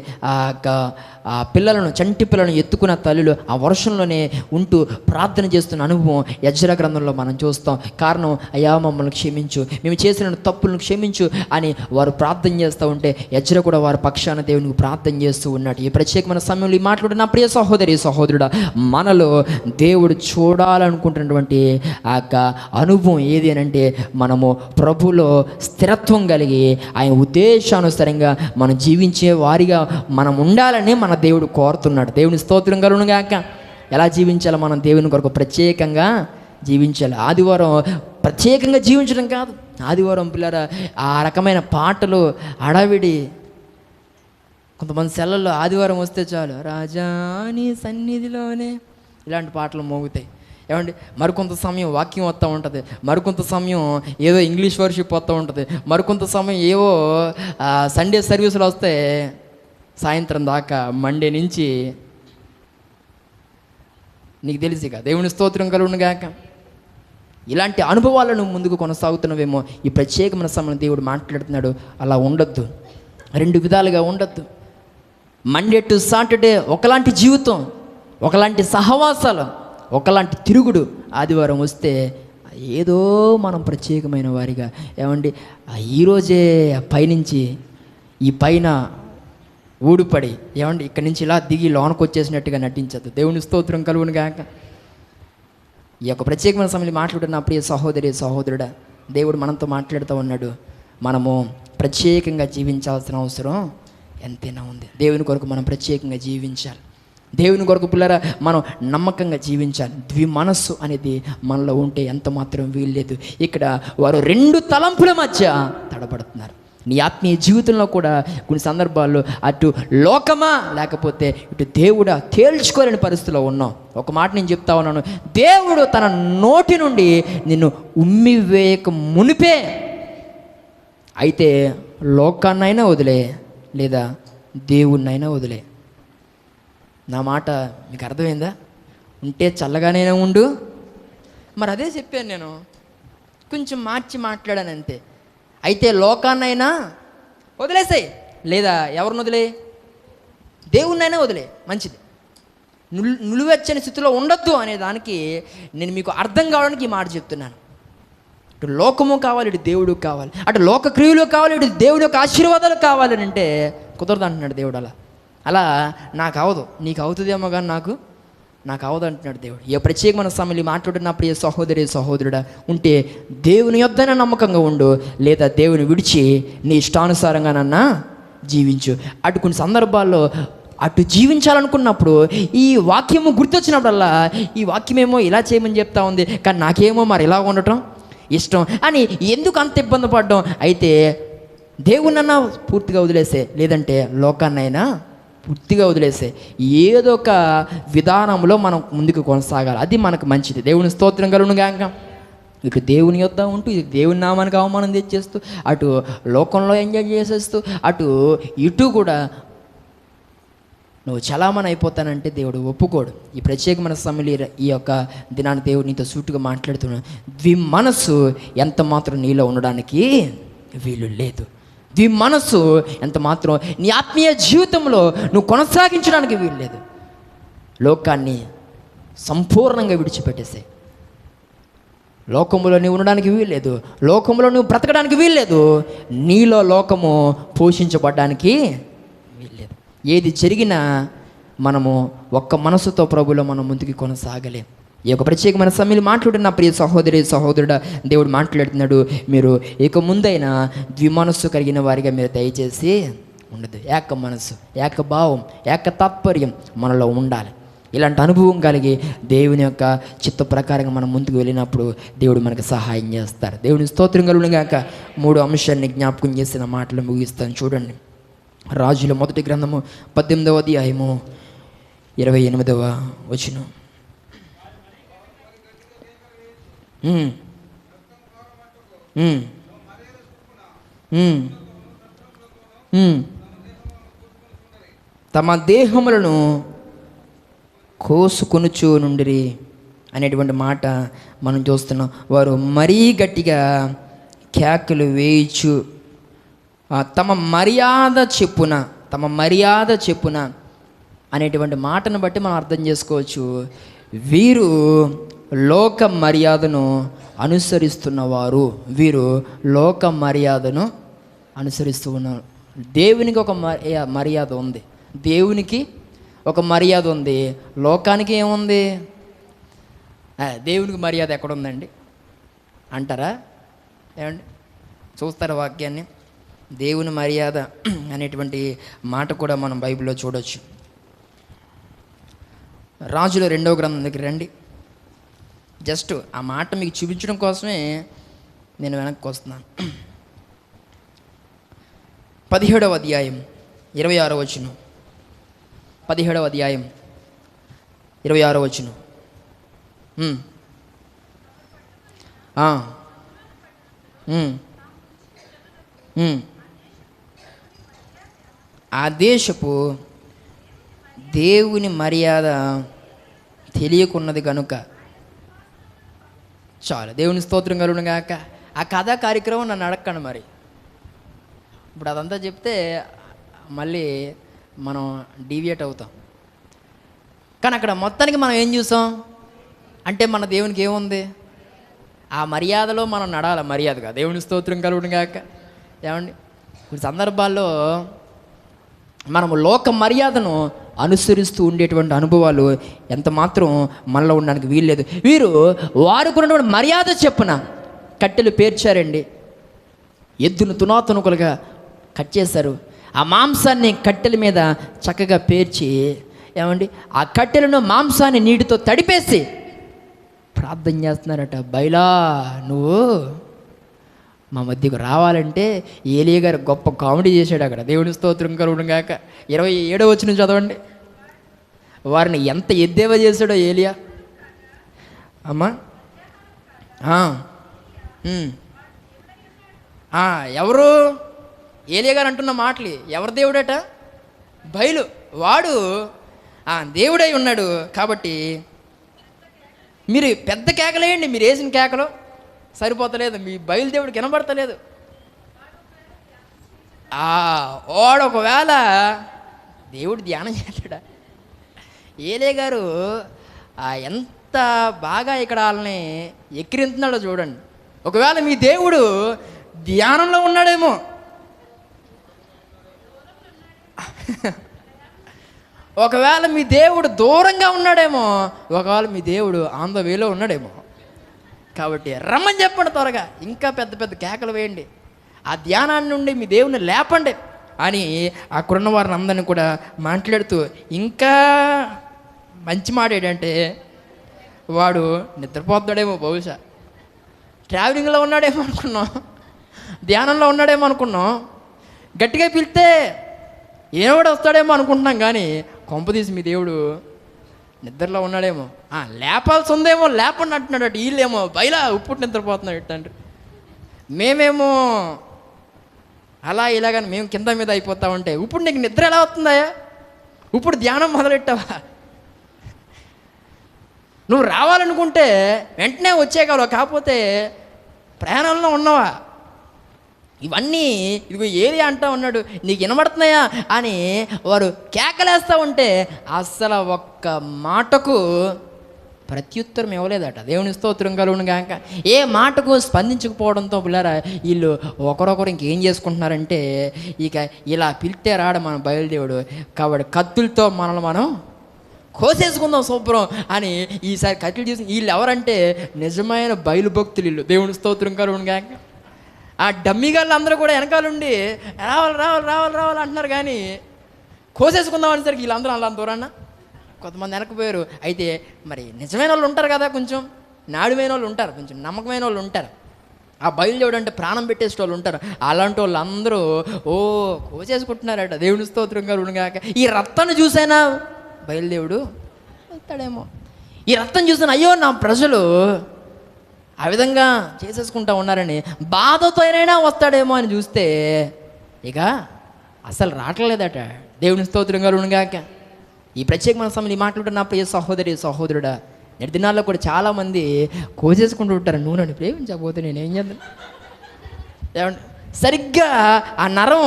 చంటి పిల్లలను ఎత్తుకున్న తల్లులు ఆ వర్షంలోనే ఉంటూ ప్రార్థన చేస్తున్న అనుభవం ఎజ్రా గ్రంథంలో మనం చూస్తాం. కారణం, అయ్యా మమ్మల్ని క్షమించు, మేము చేసిన తప్పులను క్షమించు అని వారు ప్రార్థన చేస్తూ ఉంటే ఎజ్రా కూడా వారి పక్షాన దేవునికి ప్రార్థన చేస్తూ ఉన్నాడు. ఈ ప్రత్యేకమైన సమయంలో ఈ మాట్లాడిన నా ప్రియ సహోదరి సహోదరుడా, మనలో దేవుడు చూడాలనుకుంటున్నటువంటి అనుభవం ఏది అని అంటే మనము ప్రభులో స్థిరత్వం కలిగి ఆయన ఉద్దేశానుసారంగా మనం జీవించే వారిగా మనం ఉండాలని మన దేవుడు కోరుతున్నాడు. దేవుని స్తోత్రం కలుగును గాక. ఎలా జీవించాలో మనం దేవుని కొరకు ప్రత్యేకంగా జీవించాలి. ఆదివారం ప్రత్యేకంగా జీవించడం కాదు. ఆదివారం పిల్లరా ఆ రకమైన పాటలు హడావిడి. కొంతమంది సెలవుల్లో ఆదివారం వస్తే చాలు రాజాని సన్నిధిలోనే ఇలాంటి పాటలు మోగుతాయి. ఏమండి మరికొంత సమయం వాక్యం వస్తూ ఉంటుంది, మరికొంత సమయం ఏదో ఇంగ్లీష్ వర్షిప్ వస్తూ ఉంటుంది, మరికొంత సమయం ఏవో సండే సర్వీసులు వస్తే సాయంత్రం దాకా మండే నుంచి నీకు తెలిసిక. దేవుని స్తోత్రం కలుగును గాక. ఇలాంటి అనుభవాలను ముందుకు కొనసాగుతున్నవేమో ఈ ప్రత్యేకమైన సమయంలో దేవుడు మాట్లాడుతున్నాడు. అలా ఉండొద్దు, రెండు విధాలుగా ఉండొద్దు. మండే టు సాటర్డే ఒకలాంటి జీవితం, ఒకలాంటి సహవాసాలు, ఒకలాంటి తిరుగుడు. ఆదివారం వస్తే ఏదో మనం ప్రత్యేకమైన వారిగా ఏమండి ఈరోజే పైనుంచి ఈ పైన ఊడిపడి ఏమండి ఇక్కడి నుంచి ఇలా దిగి లోనకు వచ్చేసినట్టుగా నటించద్దు. దేవుని స్తోత్రం కలుగును గాక. ఈ యొక్క ప్రత్యేకమైన సమయంలో మాట్లాడుతున్న ప్రియ సహోదరి సహోదరుడా, దేవుడు మనతో మాట్లాడుతూ ఉన్నాడు. మనము ప్రత్యేకంగా జీవించాల్సిన అవసరం ఎంతైనా ఉంది. దేవుని కొరకు మనం ప్రత్యేకంగా జీవించాలి. దేవుని కొరకు పిల్లరా మనం నమ్మకంగా జీవించాలి. ద్విమనస్సు అనేది మనలో ఉంటే ఎంత మాత్రం వీల్లేదు. ఇక్కడ వారు రెండు తలంపుల మధ్య తడబడుతున్నారు. నీ ఆత్మీయ జీవితంలో కూడా కొన్ని సందర్భాల్లో అటు లోకమా లేకపోతే ఇటు దేవుడా తేల్చుకోలేని పరిస్థితిలో ఉన్నావు. ఒక మాట నేను చెప్తా ఉన్నాను, దేవుడు తన నోటి నుండి నిన్ను ఉమ్మివేయక మునిపే అయితే లోకాన్నైనా వదిలే లేదా దేవుణ్ణైనా వదిలే. నా మాట మీకు అర్థమైందా? ఉంటే చల్లగానే ఉండు. మరి అదే చెప్పాను నేను, కొంచెం మార్చి మాట్లాడాను అంతే. అయితే లోకాన్నైనా వదిలేసాయి లేదా ఎవరిని వదిలే? దేవుణ్ణైనా వదిలే, మంచిది. నిలువెచ్చని స్థితిలో ఉండొద్దు అనే దానికి నేను మీకు అర్థం కావడానికి ఈ మాట చెప్తున్నాను. ఇటు లోకము కావాలి, ఇటు దేవుడు కావాలి, అటు లోక క్రియలు కావాలి, ఇటు దేవుడి యొక్క ఆశీర్వాదాలు కావాలని అంటే కుదరదు అంటున్నాడు దేవుడు. అలా నాకు అవదు, నీకు అవుతుందేమో కానీ నాకు అవదు అంటున్నాడు దేవుడు. ఏ ప్రత్యేకమైన సమయంలో మాట్లాడుతున్న ప్రియ సహోదరి సహోదరుడా ఉంటే దేవుని యొద్దన నమ్మకంగా ఉండు, లేదా దేవుని విడిచి నీ ఇష్టానుసారంగానన్నా జీవించు. అటు కొన్ని సందర్భాల్లో అటు జీవించాలనుకున్నప్పుడు ఈ వాక్యము గుర్తొచ్చినప్పుడల్లా ఈ వాక్యమేమో ఇలా చేయమని చెప్తా ఉంది, కానీ నాకేమో మరి ఇలా ఉండటం ఇష్టం అని ఎందుకు అంత ఇబ్బంది పడ్డం? అయితే దేవుణ్ణన్నా పూర్తిగా వదిలేసే, లేదంటే లోకాన్నైనా పూర్తిగా వదిలేసే. ఏదో ఒక విధానంలో మనం ముందుకు కొనసాగాలి, అది మనకు మంచిది. దేవుని స్తోత్రం కలుగునుగాక. ఇటు దేవుని యొద్ద ఉంటూ ఇటు దేవుని నామానికి అవమానం తెచ్చేస్తూ అటు లోకంలో ఎంజాయ్ చేసేస్తూ ఇటు కూడా నువ్వు చలామణి అయిపోతానంటే దేవుడు ఒప్పుకోడు. ఈ ప్రత్యేకమైన సమయంలో ఈ యొక్క దినాన్ని దేవుడు నీతో సూటుగా మాట్లాడుతున్నాడు. ద్విమనస్సు ఎంత మాత్రం నీలో ఉండడానికి వీలు లేదు. ద్విమనస్సు ఎంత మాత్రం నీ ఆత్మీయ జీవితంలో నువ్వు కొనసాగించడానికి వీలు లేదు. లోకాన్ని సంపూర్ణంగా విడిచిపెట్టేసే. లోకములో నువ్వు ఉండడానికి వీల్లేదు, లోకములో నువ్వు బ్రతకడానికి వీల్లేదు, నీలో లోకము పోషించబడడానికి వీల్లేదు. ఏది జరిగినా మనము ఒక్క మనసుతో ప్రభులో మనం ముందుకు కొనసాగలేం. ఈ యొక్క ప్రత్యేకమైన సమయంలో మాట్లాడుతున్న ప్రియ సహోదరి సహోదరుడా దేవుడు మాట్లాడుతున్నాడు, మీరు ఇక ముందైనా ద్విమనస్సు కలిగిన వారిగా మీరు దయచేసి ఉండదు. ఏక మనస్సు, ఏక భావం, ఏక తాత్పర్యం మనలో ఉండాలి. ఇలాంటి అనుభవం కలిగి దేవుని యొక్క చిత్త ప్రకారంగా మనం ముందుకు వెళ్ళినప్పుడు దేవుడు మనకు సహాయం చేస్తారు. దేవుని స్తోత్రం కలుగునుగాక. 3 అంశాన్ని జ్ఞాపకం చేసిన మాటలు ముగిస్తాను. చూడండి, రాజుల మొదటి గ్రంథము 18వ అధ్యాయము 28వ వచనం. తమ దేహములను కోసుకొనుచు నుండిరి అనేటువంటి మాట మనం చూస్తున్నాం. వారు మరీ గట్టిగా కేకలు వేయచ్చు, తమ మర్యాద చెప్పున అనేటువంటి మాటను బట్టి మనం అర్థం చేసుకోవచ్చు. వీరు లోక మర్యాదను అనుసరిస్తున్నవారు, వీరు లోక మర్యాదను అనుసరిస్తూ ఉన్నారు. దేవునికి ఒక మర్యాద ఉంది, దేవునికి ఒక మర్యాద ఉంది, లోకానికి ఏముంది? దేవునికి మర్యాద ఎక్కడుందండి అంటారా? ఏమండి, చూస్తారా వాక్యాన్ని? దేవుని మర్యాద అనేటువంటి మాట కూడా మనం బైబిల్లో చూడవచ్చు. రాజుల 2వ గ్రంథం దగ్గర రండి. జస్ట్ ఆ మాట మీకు చూపించడం కోసమే నేను వెనక్కి వస్తున్నాను. 17వ అధ్యాయం 26వ వచనం. 17వ అధ్యాయం 26వ వచనం. ఆ దేశపు దేవుని మర్యాద తెలియకున్నది కనుక చాలు. దేవుని స్తోత్రం కలుగునుగాక. ఆ కథా కార్యక్రమం నన్ను అడగండి. మరి ఇప్పుడు అదంతా చెప్తే మళ్ళీ మనం డీవియేట్ అవుతాం. కానీ అక్కడ మొత్తానికి మనం ఏం చూసాం అంటే, మన దేవునికి ఏముంది? ఆ మర్యాదలో మనం నడాలి, మర్యాదగా. దేవుని స్తోత్రం కలుగునుగాక. ఏమండి, కొన్ని సందర్భాల్లో మనము లోక మర్యాదను అనుసరిస్తూ ఉండేటువంటి అనుభవాలు ఎంత మాత్రం మనలో ఉండడానికి వీల్లేదు. వారుకున్నటువంటి మర్యాద చెప్పున కట్టెలు పేర్చారండి, ఎద్దును తునాతునుకలుగా కట్ చేశారు. ఆ మాంసాన్ని కట్టెల మీద చక్కగా పేర్చి, ఏమండి, ఆ కట్టెలను మాంసాన్ని నీటితో తడిపేసి ప్రార్థన చేస్తున్నారట. బయలా నువ్వు మా మధ్యకు రావాలంటే ఏలియా గారు గొప్ప కామెడీ చేశాడు అక్కడ. దేవుని స్తోత్రం కలుగును గాక. 27వ వచనం చదవండి. వారిని ఎంత ఎద్దేవా చేశాడో ఏలియా. అమ్మా ఎవరు ఏలియా గారు అంటున్న మాటలు, ఎవరు దేవుడట? బయలు. వాడు దేవుడై ఉన్నాడు కాబట్టి మీరు పెద్ద కేకలేయండి. మీరు వేసిన కేకలు సరిపోతలేదు, మీ బయలుదేవుడికి వినబడతలేదు. వాడు ఒకవేళ దేవుడు ధ్యానం చేస్తాడా? ఏలియా గారు ఎంత బాగా ఇక్కడ వాళ్ళని ఎక్కిరింతున్నాడో చూడండి. ఒకవేళ మీ దేవుడు ధ్యానంలో ఉన్నాడేమో, ఒకవేళ మీ దేవుడు దూరంగా ఉన్నాడేమో, ఒకవేళ మీ దేవుడు ఆన్ ద వేలో ఉన్నాడేమో. కాబట్టి రమ్మని చెప్పండి త్వరగా, ఇంకా పెద్ద పెద్ద కేకలు వేయండి, ఆ ధ్యానాన్ని నుండి మీ దేవుని లేపండి అని అక్కడున్న వారిని అందరినీ కూడా మాట్లాడుతూ, ఇంకా మంచి మాట ఏంటంటే వాడు నిద్రపోతాడేమో, బహుశా ట్రావెలింగ్లో ఉన్నాడేమో అనుకున్నాం, ధ్యానంలో ఉన్నాడేమో అనుకున్నాం, గట్టిగా పిలిస్తే ఏనోడు వస్తాడేమో అనుకుంటున్నాం. కానీ కొంపదీసి మీ దేవుడు నిద్రలో ఉన్నాడేమో, లేపాల్సి ఉందేమో, లేపండి అంటున్నాడు అటు. వీళ్ళేమో బయలా ఉప్పుడు నిద్రపోతున్నాడు తండ్రి. మేమేమో అలా ఇలాగని మేము కింద మీద అయిపోతా ఉంటే, ఇప్పుడు నీకు నిద్ర ఎలా వస్తుందా? ఇప్పుడు ధ్యానం మొదలెట్టావా? నువ్వు రావాలనుకుంటే వెంటనే వచ్చేయగలవు, కాకపోతే ప్రయాణంలో ఉన్నావా? ఇవన్నీ ఇదిగో ఏలియా అంటా ఉన్నాడు, నీకు వినబడుతున్నాయా అని వారు కేకలేస్తూ ఉంటే అస్సలు ఒక్క మాటకు ప్రత్యుత్తరం ఇవ్వలేదట. దేవుని స్తోత్రం కలుగును గాక. ఏ మాటకు స్పందించకపోవడంతో పిల్లరా వీళ్ళు ఒకరొకరు ఇంకేం చేసుకుంటున్నారంటే, ఇక ఇలా పిలితే రాడు మన బయలుదేవుడు కాబట్టి కత్తులతో మనల్ని మనం కోసేసుకుందాం శుభ్రం అని ఈసారి కత్తులు చేసి వీళ్ళు ఎవరంటే నిజమైన బయలు భక్తులు వీళ్ళు. దేవుని స్తోత్రం కలుగును గాక. ఆ డమ్మిగాళ్ళు అందరూ కూడా వెనకాలండి రావాలి రావాలి రావాలి రావాలి అంటున్నారు, కానీ కోసేసుకుందాం అనేసరికి వీళ్ళందరూ అలా దూరాన్న కొంతమంది వెనకపోయారు. అయితే మరి నిజమైన వాళ్ళు ఉంటారు కదా, కొంచెం నాడుమైన వాళ్ళు ఉంటారు, కొంచెం నమ్మకమైన వాళ్ళు ఉంటారు, ఆ బయలుదేవుడు అంటే ప్రాణం పెట్టేసే వాళ్ళు ఉంటారు. అలాంటి వాళ్ళు అందరూ కోసేసుకుంటున్నారట. దేవుని స్తోత్రం కలుగును గాక. ఈ రక్తాన్ని చూసైనా బయలుదేవుడు వస్తాడేమో, ఈ రక్తం చూసిన అయ్యో నా ప్రజలు ఆ విధంగా చేసేసుకుంటా ఉన్నారని బాధతో అయినా వస్తాడేమో అని చూస్తే ఇక అసలు రావట్లేదట. దేవుని స్తోత్రం కలుగును గాక. ఈ ప్రత్యేకమైన సమయంలో ఈ మాట్లాడుతున్న ప్రియ సహోదరి సహోదరుడా, నేటి దినాల్లో కూడా చాలామంది కోసేసుకుంటూ ఉంటారు. నువ్వు నన్ను ప్రేమించకపోతే నేనేం చేద్దాను? ఏమంటే సరిగ్గా ఆ నరం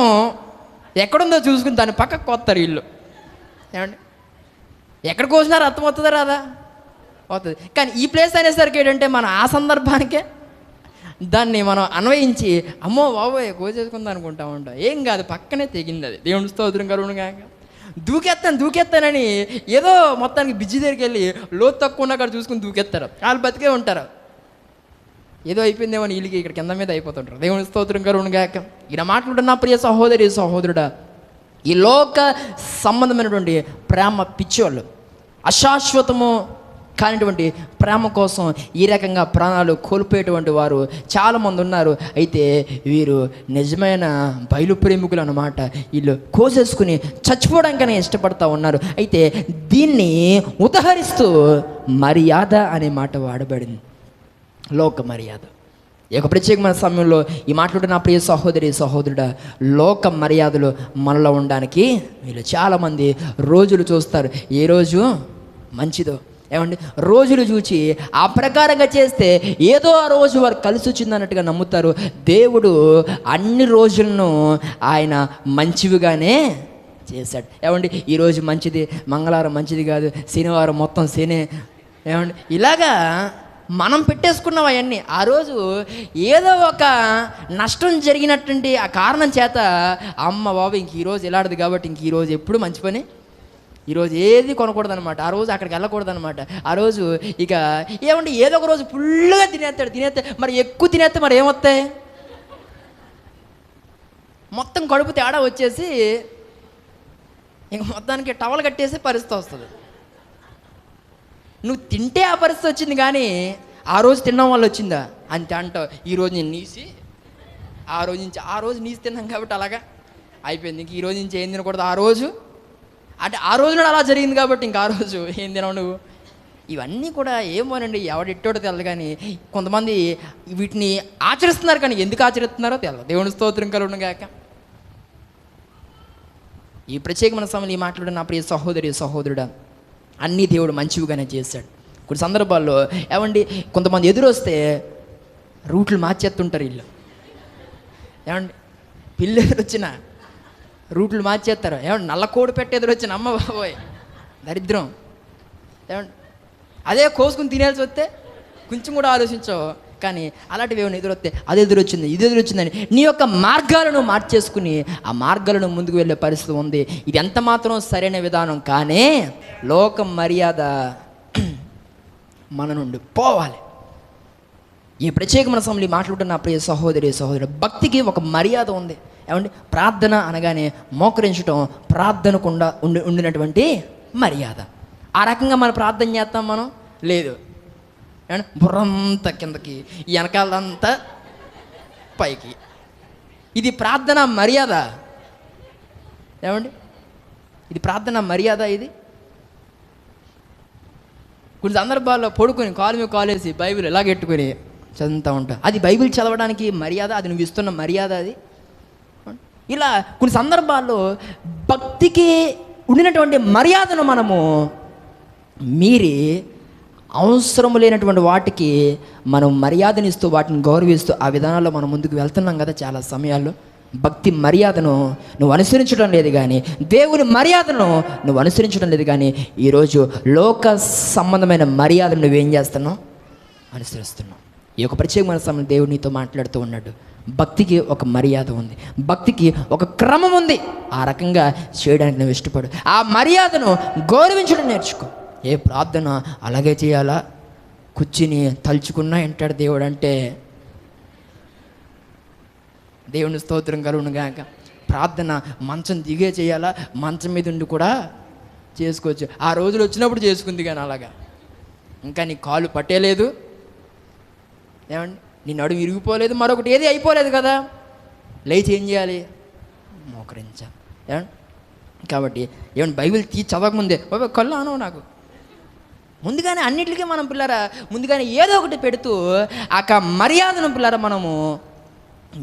ఎక్కడుందో చూసుకుని దాన్ని పక్కకు కొత్తారు వీళ్ళు. ఏమండి ఎక్కడ కోసినా రక్తం వస్తుందా రాదా? అవుతుంది. కానీ ఈ ప్లేస్ అనేసరికి ఏంటంటే మనం ఆ సందర్భానికే దాన్ని మనం అన్వయించి అమ్మో బాబోయ్ కోసేసుకుందాం అనుకుంటా ఉంటాం. ఏం కాదు, పక్కనే తెగింది అది. దేవుని స్తోత్రం కలుగును గాక. దూకేస్తానని ఏదో మొత్తానికి బిజ్జి దగ్గరికి వెళ్ళి లోతు తక్కువ ఉన్న అక్కడ చూసుకుని దూకేస్తారు. వాళ్ళు బతికే ఉంటారు. ఏదో అయిపోయిందేమో వీళ్ళకి ఇక్కడ కింద మీద అయిపోతుంటారు. దేవుని స్తోత్రం కలుగును గాక. ఇలా మాట్లాడుతున్న ప్రియ సహోదరి సహోదరుడా, ఈ లోక సంబంధమైనటువంటి ప్రేమ పిచ్చోళ్ళు, అశాశ్వతము కానిటువంటి ప్రేమ కోసం ఈ రకంగా ప్రాణాలు కోల్పోయేటువంటి వారు చాలామంది ఉన్నారు. అయితే వీరు నిజమైన బయలు ప్రేమికులు అన్నమాట. వీళ్ళు కోసేసుకుని చచ్చిపోవడానికనే ఇష్టపడతా ఉన్నారు. అయితే దీన్ని ఉదహరిస్తూ మర్యాద అనే మాట వాడబడింది, లోక మర్యాద. ఈ యొక్క ప్రత్యేకమైన సమయంలో ఈ మాట్లాడిన ప్రియ సహోదరి సహోదరుడా, లోక మర్యాదలు మనలో ఉండడానికి వీళ్ళు చాలామంది రోజులు చూస్తారు. ఏ రోజు మంచిదో ఏమండి, రోజులు చూచి ఆ ప్రకారంగా చేస్తే ఏదో ఆ రోజు వారు కలిసి వచ్చిందన్నట్టుగా నమ్ముతారు. దేవుడు అన్ని రోజులను ఆయన మంచివిగానే చేశాడు. ఏమండి ఈరోజు మంచిది, మంగళవారం మంచిది కాదు, శనివారం మొత్తం శనే. ఏమండి ఇలాగా మనం పెట్టేసుకున్నాం అవన్నీ. ఆ రోజు ఏదో ఒక నష్టం జరిగినటువంటి ఆ కారణం చేత అమ్మ బాబు ఇంక ఈరోజు ఇలాంటిది కాబట్టి ఇంక ఈరోజు ఎప్పుడు మంచి పని, ఈరోజు ఏది కొనకూడదు అనమాట, ఆ రోజు అక్కడికి వెళ్ళకూడదు అనమాట. ఆ రోజు ఇక ఏమంటే ఏదో ఒక రోజు ఫుల్గా తినేస్తే మరి ఎక్కువ తినేస్తే మరి ఏమొస్తాయి, మొత్తం కడుపు తేడా వచ్చేసి ఇంక మొత్తానికి టవల్ కట్టేసి పరిస్థితి వస్తుంది. నువ్వు తింటే ఆ పరిస్థితి వచ్చింది, కానీ ఆ రోజు తినడం వల్ల వచ్చిందా అంతే అంటావు. ఈరోజు నేను నీసి ఆ రోజు నీసు తిన్నాం కాబట్టి అలాగా అయిపోయింది. ఇంక ఈ రోజు నుంచి ఏం తినకూడదు ఆ రోజు, అంటే ఆ రోజు నాడు అలా జరిగింది కాబట్టి ఇంకా ఆ రోజు ఏం తినవు నువ్వు. ఇవన్నీ కూడా ఏమోనండి, ఎవడెట్టోడో తెలదు. కానీ కొంతమంది వీటిని ఆచరిస్తున్నారు, కానీ ఎందుకు ఆచరిస్తున్నారో తెలదు. దేవుని స్తోత్రం కలుగునుగాక. ఈ ప్రత్యేకమైన సమయంలో ఈ మాట్లాడిన నా ప్రియ సహోదరుడా, అన్నీ దేవుడు మంచివిగానే చేశాడు. కొన్ని సందర్భాల్లో ఏమండి, కొంతమంది ఎదురొస్తే రూట్లు మార్చేస్తుంటారు వీళ్ళు. ఏమండి, పిల్లి ఎదురొచ్చిన రూట్లు మార్చేస్తారు. ఏమండి, నల్లకోడి పెట్టే ఎదురొచ్చిన అమ్మ బాబోయ్ దరిద్రం. ఏమండి, అదే కోసుకుని తినేసి వస్తే కొంచెం కూడా ఆలోచించవు. కానీ అలాంటివి ఏమైనా ఎదురొస్తే అది ఎదురొచ్చింది, ఇది ఎదురొచ్చిందని నీ యొక్క మార్గాలను మార్చేసుకుని ఆ మార్గాలను ముందుకు వెళ్ళే పరిస్థితి ఉంది. ఇది ఎంత మాత్రం సరైన విధానం కానీ లోక మర్యాద మన నుండి పోవాలి. ఈ ప్రత్యేకమైన సమయంలో మాట్లాడుతున్న ప్రియ సహోదరుడు, భక్తికి ఒక మర్యాద ఉంది. ఏమండి, ప్రార్థన అనగానే మోకరించడం ప్రార్థనకుండా ఉండినటువంటి మర్యాద. ఆ రకంగా మనం ప్రార్థన చేస్తాం మనం లేదు. ఏమండి, బుర్రంతా కిందకి, వెనకాలంతా పైకి. ఇది ప్రార్థన మర్యాద? ఏమండి, ఇది ప్రార్థన మర్యాద? ఇది కొన్ని సందర్భాల్లో పడుకొని కాలు మీద కాలేసి బైబిల్ ఎలాగెట్టుకొని చదువుతూ ఉంటా. అది బైబిల్ చదవడానికి మర్యాద? అది నువ్వు ఇస్తున్న మర్యాద అది? ఇలా కొన్ని సందర్భాల్లో భక్తికి ఉండినటువంటి మర్యాదను మనము మీరి అవసరం లేనటువంటి వాటికి మనం మర్యాదనిస్తూ వాటిని గౌరవిస్తూ ఆ విధానాల్లో మనం ముందుకు వెళ్తున్నాం కదా. చాలా సమయాల్లో భక్తి మర్యాదను నువ్వు అనుసరించడం లేదు, కానీ దేవుని మర్యాదను నువ్వు అనుసరించడం లేదు. కానీ ఈరోజు లోక సంబంధమైన మర్యాదను నువ్వేం చేస్తున్నావు? అనుసరిస్తున్నావు. ఈ యొక్క ప్రత్యేకమైన సమయం దేవుడు నీతో మాట్లాడుతూ ఉన్నాడు. భక్తికి ఒక మర్యాద ఉంది, భక్తికి ఒక క్రమం ఉంది. ఆ రకంగా చేయడానికి నువ్వు ఇష్టపడు. ఆ మర్యాదను గౌరవించడం నేర్చుకో. ఏ ప్రార్థన అలాగే చేయాలా, కూర్చుని తలుచుకున్నా వింటాడు దేవుడు అంటే దేవుని స్తోత్రం కలుగునుగాక. ప్రార్థన మంచం దిగే చేయాలా, మంచం మీద ఉండి కూడా చేసుకోవచ్చు. ఆ రోజులు వచ్చినప్పుడు చేసుకుంది, కానీ అలాగా ఇంకా నీ కాలు పట్టేలేదు, ఏమండి నీ నడుము విరిగిపోలేదు, మరొకటి ఏది అయిపోలేదు కదా. లేచి ఏం చేయాలి? మోకరించాలి. ఏమండి, కాబట్టి ఏమండి బైబిల్ చదవకముందే కళ్ళు అనవు నాకు ముందుగానే అన్నిటికీ మనం పిల్లరా ముందుగానే ఏదో ఒకటి పెడుతూ ఆ మర్యాదను పిల్లరా మనము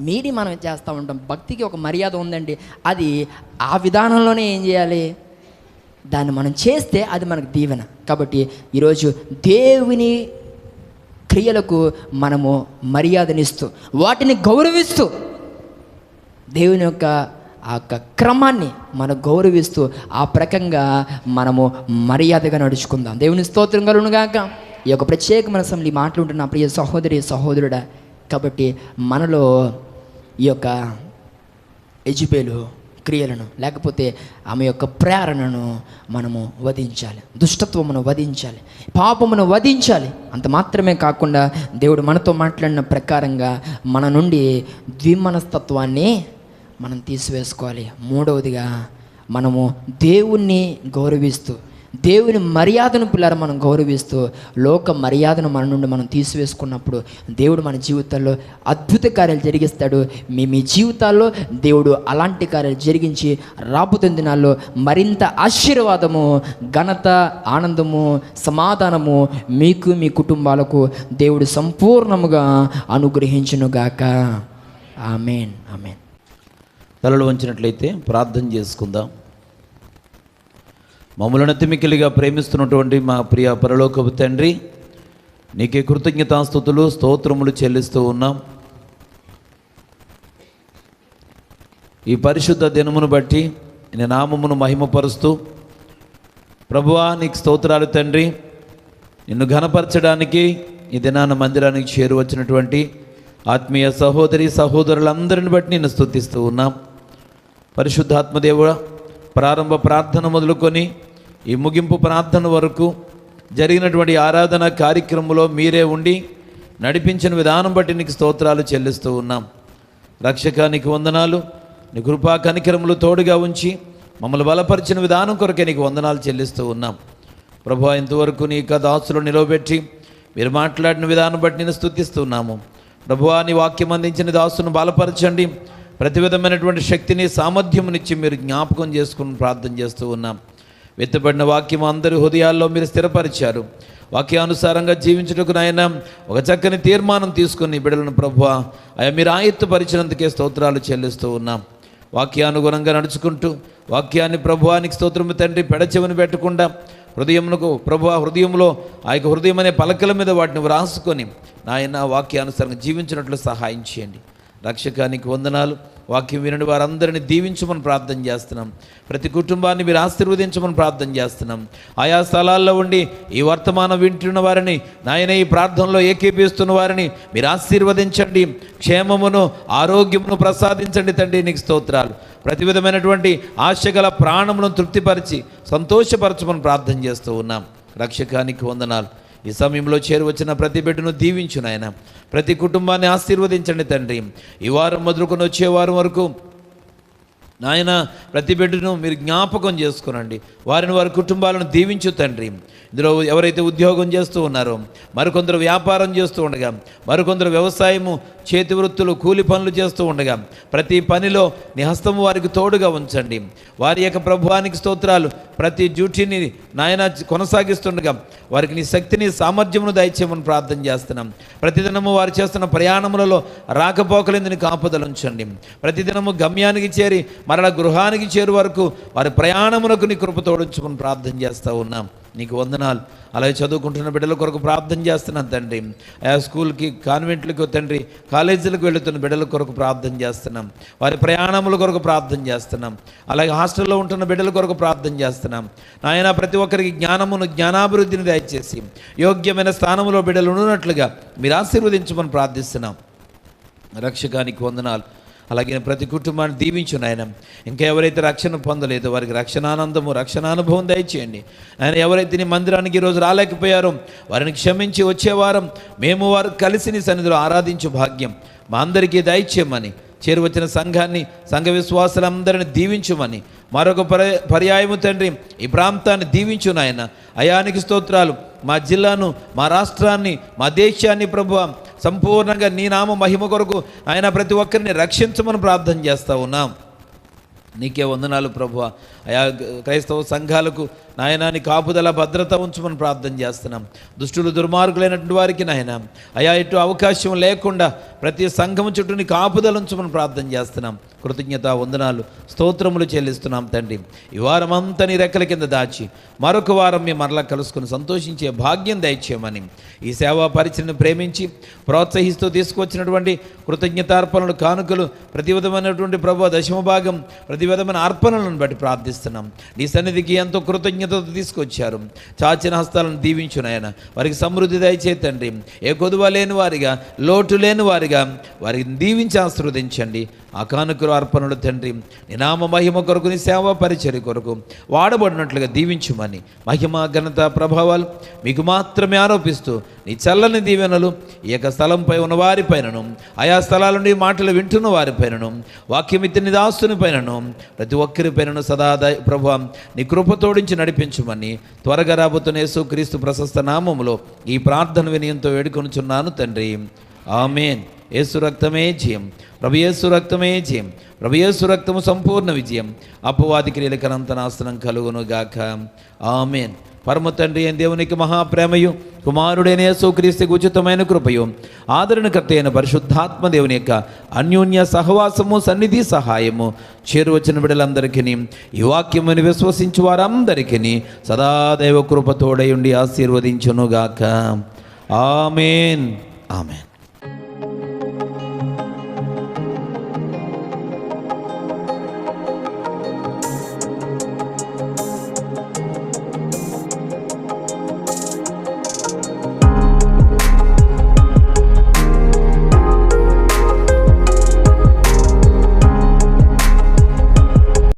మీడి మనం చేస్తూ ఉంటాం. భక్తికి ఒక మర్యాద ఉందండి. అది ఆ విధానంలోనే ఏం చేయాలి? దాన్ని మనం చేస్తే అది మనకు దీవెన. కాబట్టి ఈరోజు దేవుని క్రియలకు మనము మర్యాదనిస్తూ వాటిని గౌరవిస్తూ దేవుని యొక్క ఆ యొక్క క్రమాన్ని మనం గౌరవిస్తూ ఆ ప్రకంగా మనము మర్యాదగా నడుచుకుందాం. దేవుని స్తోత్రం కలుగునుగాక. ఈ యొక్క ప్రత్యేకమైన సమయంలో మాట్లాడుతున్న ప్రియ సహోదరుడా, కాబట్టి మనలో ఈ యొక్క యెజబెలు క్రియలను లేకపోతే ఆమె యొక్క ప్రేరణను మనము వధించాలి, దుష్టత్వమును వధించాలి, పాపమును వధించాలి. అంత మాత్రమే కాకుండా దేవుడు మనతో మాట్లాడిన ప్రకారంగా మన నుండి ద్విమనస్తత్వాన్ని మనం తీసివేసుకోవాలి. మూడవదిగా మనము దేవుణ్ణి గౌరవిస్తూ దేవుని మర్యాదను పిల్లలు మనం గౌరవిస్తూ లోక మర్యాదను మన నుండి మనం తీసివేసుకున్నప్పుడు దేవుడు మన జీవితాల్లో అద్భుత కార్యాలు జరిగిస్తాడు. మీ జీవితాల్లో దేవుడు అలాంటి కార్యాలు జరిగించి రాబోతున్న దినాల్లో మరింత ఆశీర్వాదము, ఘనత, ఆనందము, సమాధానము మీకు మీ కుటుంబాలకు దేవుడు సంపూర్ణముగా అనుగ్రహించునుగాక. ఆమేన్, ఆమేన్.
తలలు వంచినట్లయితే ప్రార్థన చేసుకుందాం. మమ్మల్ని అతిమికిలిగా ప్రేమిస్తున్నటువంటి మా ప్రియ పరలోకపు తండ్రి, నీకే కృతజ్ఞతాస్తుతులు స్తోత్రములు చెల్లిస్తూ ఉన్నాం. ఈ పరిశుద్ధ దినమును బట్టి నీ నామమును మహిమపరుస్తూ ప్రభువా నీకు స్తోత్రాలు తండ్రి. నిన్ను ఘనపరచడానికి ఈ దినాన మందిరానికి చేరువచ్చినటువంటి ఆత్మీయ సహోదరులందరిని బట్టి నిన్ను స్తుతిస్తూ ఉన్నాం. పరిశుద్ధాత్మదేవుడా, ప్రారంభ ప్రార్థన మొదలుకొని ఈ ముగింపు ప్రార్థన వరకు జరిగినటువంటి ఆరాధన కార్యక్రమంలో మీరే ఉండి నడిపించిన విధానం బట్టి నీకు స్తోత్రాలు చెల్లిస్తూ ఉన్నాం. రక్షక నీకు వందనాలు. నీ కృపా కనికరములు తోడుగా ఉంచి మమ్మల్ని బలపరిచిన విధానం కొరకే నీకు వందనాలు చెల్లిస్తూ ఉన్నాం. ప్రభువా, ఇంతవరకు నీ యొక్క దాసులు నిలవబెట్టి మీరు మాట్లాడిన విధానం బట్టి నేను స్తుతిస్తున్నాము. ప్రభువా నీ వాక్యం అందించిన దాసును బలపరచండి. ప్రతి విధమైనటువంటి శక్తిని సామర్థ్యమునిచ్చి మీరు జ్ఞాపకం చేసుకుని ప్రార్థన చేస్తూ ఉన్నాం. వెత్తబడిన వాక్యం అందరి హృదయాల్లో మీరు స్థిరపరిచారు. వాక్యానుసారంగా జీవించుటకు నాయన ఒక చక్కని తీర్మానం తీసుకుని బిడ్డలను ప్రభువా అయ్యా మీరు ఆయత్తపరిచినందుకే స్తోత్రాలు చెల్లిస్తూ ఉన్నాం. వాక్యానుగుణంగా నడుచుకుంటూ వాక్యాన్ని ప్రభువానికి స్తోత్రము తండ్రి పెడచెవిని పెట్టకుండా హృదయమునకు ప్రభువా హృదయంలో ఆ యొక్క హృదయం అనే పలకల మీద వాటిని వ్రాసుకొని నాయన వాక్యానుసారంగా జీవించినట్లు సహాయం చేయండి. రక్షకానికి వందనాలు. వాక్యం వినని వారందరినీ దీవించమని ప్రార్థన చేస్తున్నాం. ప్రతి కుటుంబాన్ని మీరు ఆశీర్వదించమని ప్రార్థన చేస్తున్నాం. ఆయా స్థలాల్లో ఉండి ఈ వర్తమానం వింటున్న వారిని నాయన ఈ ప్రార్థనలో ఏకీపిస్తున్న వారిని మీరు ఆశీర్వదించండి. క్షేమమును ఆరోగ్యమును ప్రసాదించండి తండ్రి. నీకు స్తోత్రాలు. ప్రతి విధమైనటువంటి ఆశగల ప్రాణమును తృప్తిపరిచి సంతోషపరచమని ప్రార్థన చేస్తూ ఉన్నాం. రక్షకానికి వందనాలు. ఈ సమయంలో చేరువచ్చిన ప్రతి బిడ్డను దీవించు నాయన. ప్రతి కుటుంబాన్ని ఆశీర్వదించండి తండ్రి. ఈ వారం మొదలుకొని వచ్చే వారం వరకు నాయన ప్రతి బిడ్డను మీరు జ్ఞాపకం చేసుకునండి. వారిని వారి కుటుంబాలను దీవించు తండ్రి. ఇందులో ఎవరైతే ఉద్యోగం చేస్తూ ఉన్నారో, మరికొందరు వ్యాపారం చేస్తూ ఉండగా, మరికొందరు వ్యవసాయము చేతి వృత్తులు కూలి పనులు చేస్తూ ఉండగా ప్రతి పనిలో నీ హస్తము వారికి తోడుగా ఉంచండి. వారి యొక్క ప్రభువానికి స్తోత్రాలు. ప్రతి డ్యూటీని నాయన కొనసాగిస్తుండగా వారికి నీ శక్తిని సామర్థ్యమును దయచేయమని ప్రార్థన చేస్తున్నాం. ప్రతిదినము వారు చేస్తున్న ప్రయాణములలో రాకపోకలేందుని కాపుదలు ఉంచండి. ప్రతిదినము గమ్యానికి చేరి మరల గృహానికి చేరు వరకు వారి ప్రయాణమునకు నీ కృప తోడించమని ప్రార్థన చేస్తూ ఉన్నాం. నీకు వందనాలు. అలాగే చదువుకుంటున్న బిడ్డల కొరకు ప్రార్థన చేస్తున్నాను తండ్రి. ఆ స్కూల్కి కాన్వెంట్లకు తండ్రి కాలేజీలకు వెళుతున్న బిడ్డల కొరకు ప్రార్థన చేస్తున్నాం. వారి ప్రయాణముల కొరకు ప్రార్థన చేస్తున్నాం. అలాగే హాస్టల్లో ఉంటున్న బిడ్డల కొరకు ప్రార్థన చేస్తున్నాం. నాయన ప్రతి ఒక్కరికి జ్ఞానమును జ్ఞానాభివృద్ధిని దయచేసి యోగ్యమైన స్థానంలో బిడ్డలు ఉన్నట్లుగా మీరు ఆశీర్వదించమని ప్రార్థిస్తున్నాం. రక్షకానికి వందనాలు. అలాగే ప్రతి కుటుంబాన్ని దీవించు నాయన. ఇంకా ఎవరైతే రక్షణ పొందలేదో వారికి రక్షణానందము రక్షణానుభవం దయచేయండి. ఆయన ఎవరైతే నీ మందిరానికి ఈరోజు రాలేకపోయారో వారిని క్షమించి వచ్చే వారం మేము వారు కలిసి నీ సన్నిధిలో ఆరాధించు భాగ్యం మా అందరికీ దయచేయమని, చేరువచ్చిన సంఘాన్ని సంఘ విశ్వాసులందరినీ దీవించుమని మరొక పర్యాయము తండ్రి ఈ ప్రాంతాన్ని దీవించు నాయన. అయానికి స్తోత్రాలు. మా జిల్లాను, మా రాష్ట్రాన్ని, మా దేశాన్ని ప్రభువా సంపూర్ణంగా నీ నామ మహిమ కొరకు ఆయన ప్రతి ఒక్కరిని రక్షించమని ప్రార్థన చేస్తూ ఉన్నాం. నీకే వందనాలు ప్రభువా. అయా క్రైస్తవ సంఘాలకు నాయన నీ కాపుదల భద్రత ఉంచమని ప్రార్థన చేస్తున్నాం. దుష్టులు దుర్మార్గులైనటువంటి వారికి నాయన అయా ఇటు అవకాశం లేకుండా ప్రతి సంఘం చుట్టూ నీ కాపుదల ఉంచమని ప్రార్థన చేస్తున్నాం. కృతజ్ఞత వందనాలు స్తోత్రములు చెల్లిస్తున్నాం తండ్రి. ఈ వారం అంతా నీ రెక్కల కింద దాచి మరొక వారం మేము మరలా కలుసుకుని సంతోషించే భాగ్యం దయచేయమని ఈ సేవా పరిచయను ప్రేమించి ప్రోత్సహిస్తూ తీసుకొచ్చినటువంటి కృతజ్ఞతార్పణలు కానుకలు ప్రతి విధమైనటువంటి ప్రభు దశమ భాగం ప్రతి విధమైన అర్పణలను బట్టి ప్రార్థిస్తున్నాం. నీ సన్నిధికి ఎంతో కృతజ్ఞతతో తీసుకొచ్చారు. చాచిన హస్తాలను దీవించు నాయన. వారికి సమృద్ధి దయచే తండ్రి. ఏ కొదువ లేని వారిగా లోటు లేని వారిగా వారిని దీవించి ఆశీర్వదించండి. ఆ కానుకలు అర్పణలు తండ్రి నీ నామ మహిమ కొరకు నీ సేవా పరిచర్య కొరకు వాడబడినట్లుగా దీవించుమని మహిమ ఘనత ప్రభావాలు మీకు మాత్రమే ఆరోపిస్తూ నీ చల్లని దీవెనలు ఈ యొక్క స్థలంపై ఉన్న వారిపైనను ఆయా స్థలాల నుండి మాటలు వింటున్న వారిపైనను వాక్యమిత్తిని దాస్తుని పైనను ప్రతి ఒక్కరిపైనను సదా ప్రభు నీ కృపతోడించి నడిపించుమని త్వరగా రాబోతున్న యేసుక్రీస్తు ప్రశస్త నామములో ఈ ప్రార్థన వినయంతో వేడుకొనుచున్నాను తండ్రి. ఆమేన్. యేసు రక్తమే జయం. ప్రభు యేసు రక్తమే జయం. ప్రభు యేసు రక్తము సంపూర్ణ విజయం. అపవాది క్రియలకనంత నాశనం కలుగును గాక. ఆమేన్. పరమ తండ్రి అయిన దేవునికి మహాప్రేమయు కుమారుడైన యేసుక్రీస్తుకు ఉచితమైన కృపయు ఆదరణకర్త అయిన పరిశుద్ధాత్మ దేవుని యొక్క అన్యోన్య సహవాసము సన్నిధి సహాయము చేరువచ్చిన బిడ్డలందరికీ ఈ వాక్యముని విశ్వసించు వారందరికీ సదాదైవ కృపతోడయుండి ఆశీర్వదించునుగాక. ఆమేన్. ఆమేన్.